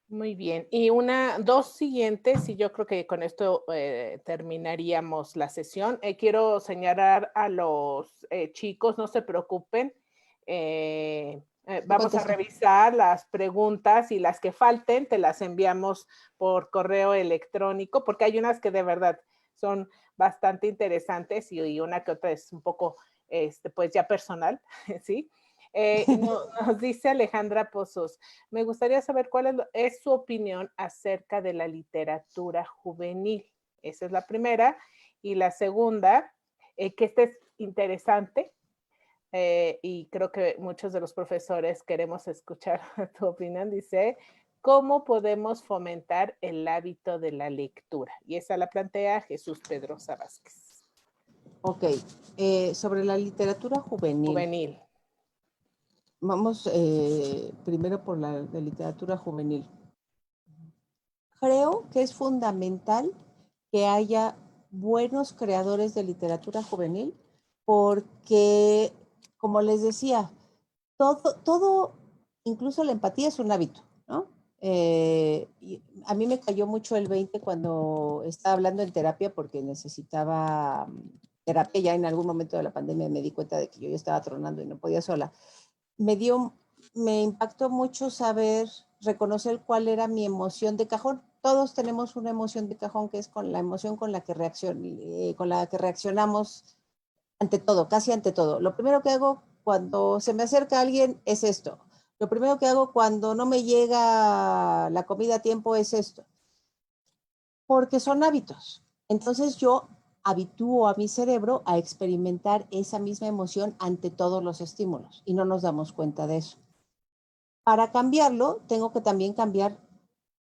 Muy bien. Y dos siguientes, y yo creo que con esto terminaríamos la sesión. Quiero señalar a los chicos, no se preocupen. Vamos a revisar las preguntas y las que falten, te las enviamos por correo electrónico, porque hay unas que de verdad son bastante interesantes y una que otra es un poco, pues ya personal, ¿sí? Nos dice Alejandra Pozos, me gustaría saber cuál es su opinión acerca de la literatura juvenil. Esa es la primera. Y la segunda, que esta es interesante, y creo que muchos de los profesores queremos escuchar tu opinión, dice, ¿cómo podemos fomentar el hábito de la lectura? Y esa la plantea Jesús Pedrosa Vázquez. Ok, sobre la literatura juvenil. Vamos primero por la de literatura juvenil. Creo que es fundamental que haya buenos creadores de literatura juvenil porque, como les decía, todo, incluso la empatía es un hábito, ¿no? Y a mí me cayó mucho el 20 cuando estaba hablando en terapia porque necesitaba terapia. Ya en algún momento de la pandemia me di cuenta de que yo ya estaba tronando y no podía sola. Me impactó mucho saber, reconocer cuál era mi emoción de cajón. Todos tenemos una emoción de cajón que es con la emoción con la que reaccionamos ante todo, casi ante todo. Lo primero que hago cuando se me acerca alguien es esto. Lo primero que hago cuando no me llega la comida a tiempo es esto. Porque son hábitos. Entonces yo habitúo a mi cerebro a experimentar esa misma emoción ante todos los estímulos y no nos damos cuenta de eso. Para cambiarlo, tengo que también cambiar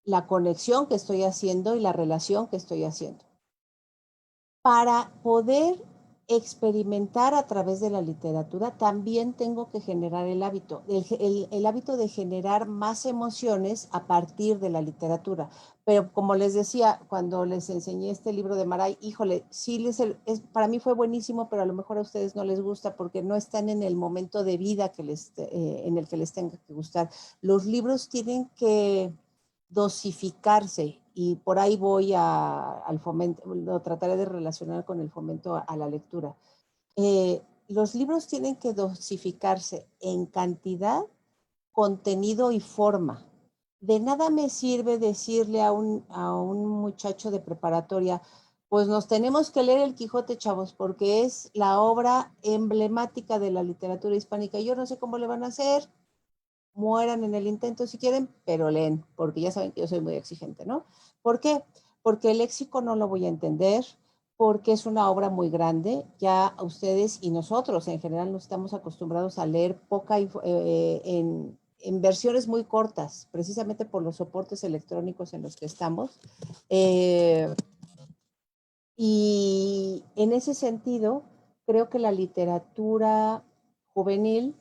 la conexión que estoy haciendo y la relación que estoy haciendo. Para poder experimentar a través de la literatura, también tengo que generar el hábito, el hábito de generar más emociones a partir de la literatura. Pero como les decía, cuando les enseñé este libro de Maray, híjole, sí para mí fue buenísimo, pero a lo mejor a ustedes no les gusta porque no están en el momento de vida en el que les tenga que gustar. Los libros tienen que dosificarse y por ahí voy al fomento, lo trataré de relacionar con el fomento a la lectura. Los libros tienen que dosificarse en cantidad, contenido y forma. De nada me sirve decirle a un muchacho de preparatoria, pues nos tenemos que leer El Quijote, chavos, porque es la obra emblemática de la literatura hispánica. Yo no sé cómo le van a hacer, mueran en el intento si quieren, pero leen, porque ya saben que yo soy muy exigente, ¿no? ¿Por qué? Porque el léxico no lo voy a entender, porque es una obra muy grande. Ya ustedes y nosotros en general nos estamos acostumbrados a leer en versiones muy cortas, precisamente por los soportes electrónicos en los que estamos. Y en ese sentido, creo que la literatura juvenil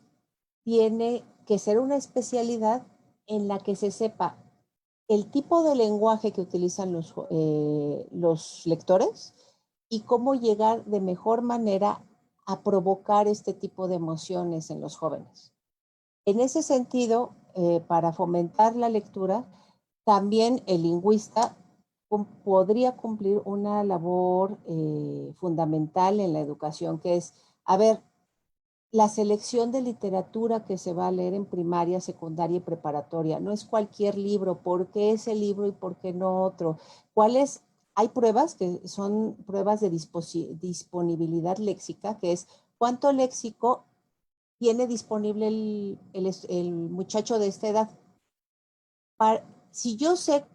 tiene que ser una especialidad en la que se sepa el tipo de lenguaje que utilizan los lectores y cómo llegar de mejor manera a provocar este tipo de emociones en los jóvenes. En ese sentido, para fomentar la lectura, también el lingüista podría cumplir una labor fundamental en la educación, que es, a ver, la selección de literatura que se va a leer en primaria, secundaria y preparatoria. No es cualquier libro. ¿Por qué ese libro y por qué no otro? ¿Cuáles? Hay pruebas que son pruebas de disponibilidad léxica, que es cuánto léxico tiene disponible el muchacho de esta edad. Si yo sé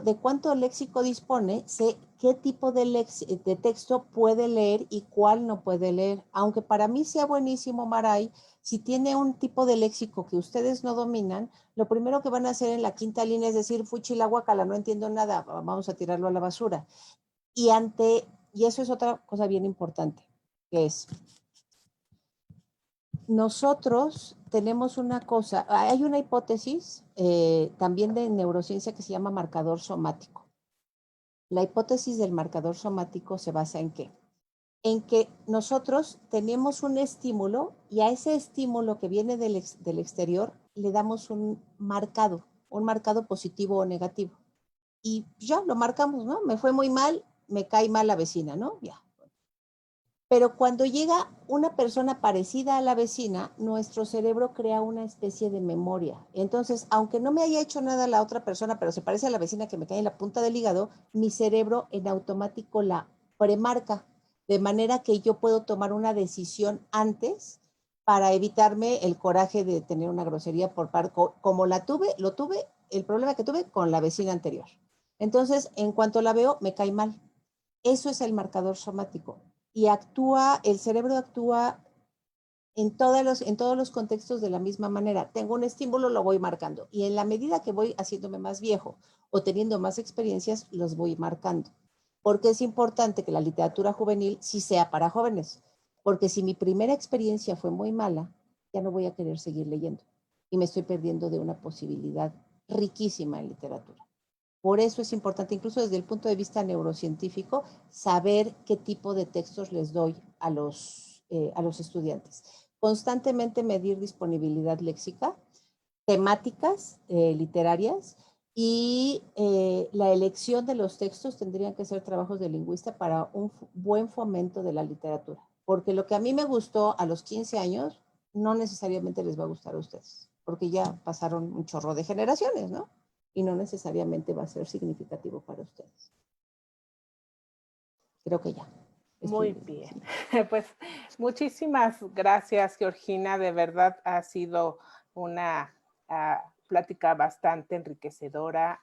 de cuánto léxico dispone, sé qué tipo de texto puede leer y cuál no puede leer. Aunque para mí sea buenísimo Maray, si tiene un tipo de léxico que ustedes no dominan, lo primero que van a hacer en la quinta línea es decir, fuchi la guacala, no entiendo nada, vamos a tirarlo a la basura. Y eso es otra cosa bien importante, que es, nosotros tenemos una cosa, hay una hipótesis también de neurociencia que se llama marcador somático. La hipótesis del marcador somático se basa en ¿qué? En que nosotros tenemos un estímulo y a ese estímulo que viene del exterior le damos un marcado positivo o negativo. Y ya lo marcamos, ¿no? Me fue muy mal, me cae mal la vecina, ¿no? Ya. Pero cuando llega una persona parecida a la vecina, nuestro cerebro crea una especie de memoria. Entonces, aunque no me haya hecho nada la otra persona, pero se parece a la vecina que me cae en la punta del hígado, mi cerebro en automático la premarca, de manera que yo puedo tomar una decisión antes para evitarme el coraje de tener una grosería por parte, como lo tuve, el problema que tuve con la vecina anterior. Entonces, en cuanto la veo, me cae mal. Eso es el marcador somático. Y el cerebro actúa en todos los contextos de la misma manera. Tengo un estímulo, lo voy marcando. Y en la medida que voy haciéndome más viejo o teniendo más experiencias, los voy marcando. Porque es importante que la literatura juvenil sí sea para jóvenes. Porque si mi primera experiencia fue muy mala, ya no voy a querer seguir leyendo. Y me estoy perdiendo de una posibilidad riquísima en literatura. Por eso es importante, incluso desde el punto de vista neurocientífico, saber qué tipo de textos les doy a los estudiantes. constantemente medir disponibilidad léxica, temáticas literarias y la elección de los textos tendrían que ser trabajos de lingüista para un buen fomento de la literatura. Porque lo que a mí me gustó a los 15 años no necesariamente les va a gustar a ustedes, porque ya pasaron un chorro de generaciones, ¿no? Y no necesariamente va a ser significativo para ustedes. Creo que ya. Muy bien. Pues muchísimas gracias, Georgina. De verdad ha sido una plática bastante enriquecedora.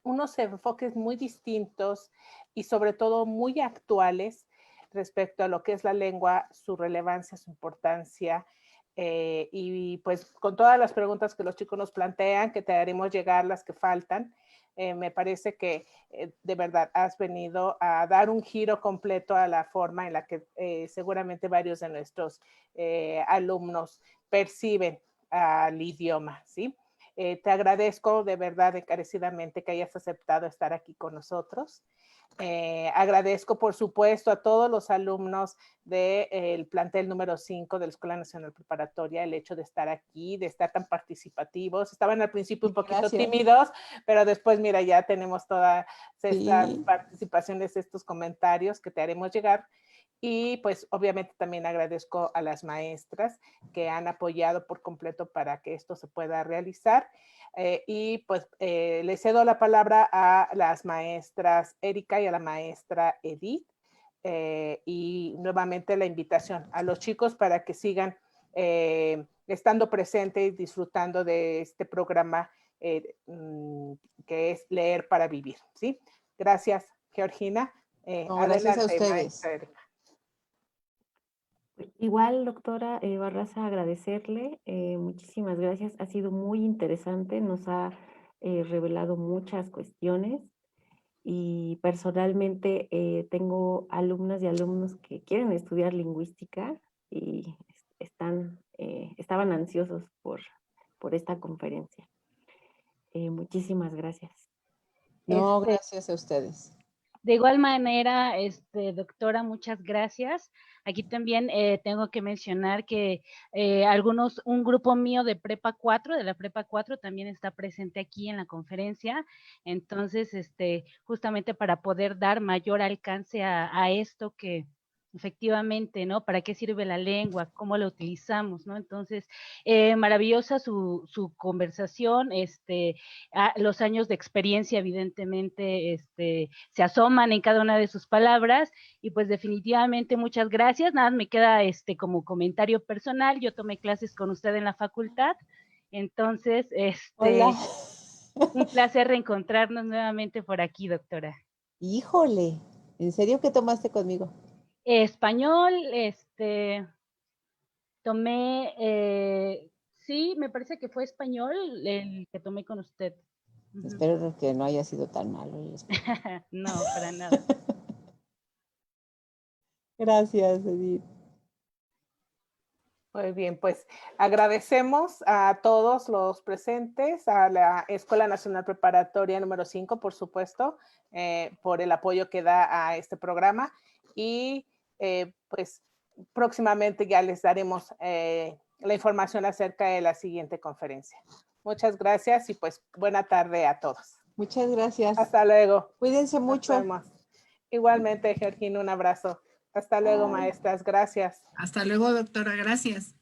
Unos enfoques muy distintos y sobre todo muy actuales respecto a lo que es la lengua, su relevancia, su importancia. Y pues con todas las preguntas que los chicos nos plantean, que te haremos llegar las que faltan, me parece que de verdad has venido a dar un giro completo a la forma en la que seguramente varios de nuestros alumnos perciben al idioma, ¿sí? Te agradezco de verdad encarecidamente que hayas aceptado estar aquí con nosotros. Agradezco, por supuesto, a todos los alumnos del plantel número 5 de la Escuela Nacional Preparatoria el hecho de estar aquí, de estar tan participativos. Estaban al principio un poquito tímidos, pero después, mira, ya tenemos todas estas participaciones, estos comentarios que te haremos llegar. Y pues obviamente también agradezco a las maestras que han apoyado por completo para que esto se pueda realizar. Y pues le cedo la palabra a las maestras Erika y a la maestra Edith. Y nuevamente la invitación a los chicos para que sigan estando presentes y disfrutando de este programa que es Leer para Vivir, ¿sí? Gracias, Georgina. Gracias a ustedes. Igual, doctora Barraza, agradecerle, muchísimas gracias, ha sido muy interesante, nos ha revelado muchas cuestiones y personalmente tengo alumnas y alumnos que quieren estudiar lingüística y estaban ansiosos por esta conferencia. Muchísimas gracias. No, gracias a ustedes. De igual manera, doctora, muchas gracias. Aquí también tengo que mencionar que un grupo mío de Prepa 4, de la Prepa 4, también está presente aquí en la conferencia. Entonces, justamente para poder dar mayor alcance a esto que efectivamente, ¿no? ¿Para qué sirve la lengua? ¿Cómo la utilizamos? ¿No? Entonces, maravillosa su conversación, los años de experiencia, evidentemente, se asoman en cada una de sus palabras, y pues definitivamente muchas gracias. Nada, me queda como comentario personal, yo tomé clases con usted en la facultad, entonces, Hola. Un placer reencontrarnos nuevamente por aquí, doctora. Híjole, ¿en serio qué tomaste conmigo? Español, tomé, sí, me parece que fue español el que tomé con usted. Espero que no haya sido tan malo el español. No, para nada. Gracias, Edith. Muy bien, pues agradecemos a todos los presentes, a la Escuela Nacional Preparatoria número 5, por supuesto, por el apoyo que da a este programa, y pues próximamente ya les daremos la información acerca de la siguiente conferencia. Muchas gracias y pues buena tarde a todos. Muchas gracias. Hasta luego. Cuídense mucho. Nos vemos. Igualmente, Georgina, un abrazo. Hasta luego, maestras. Gracias. Hasta luego, doctora. Gracias.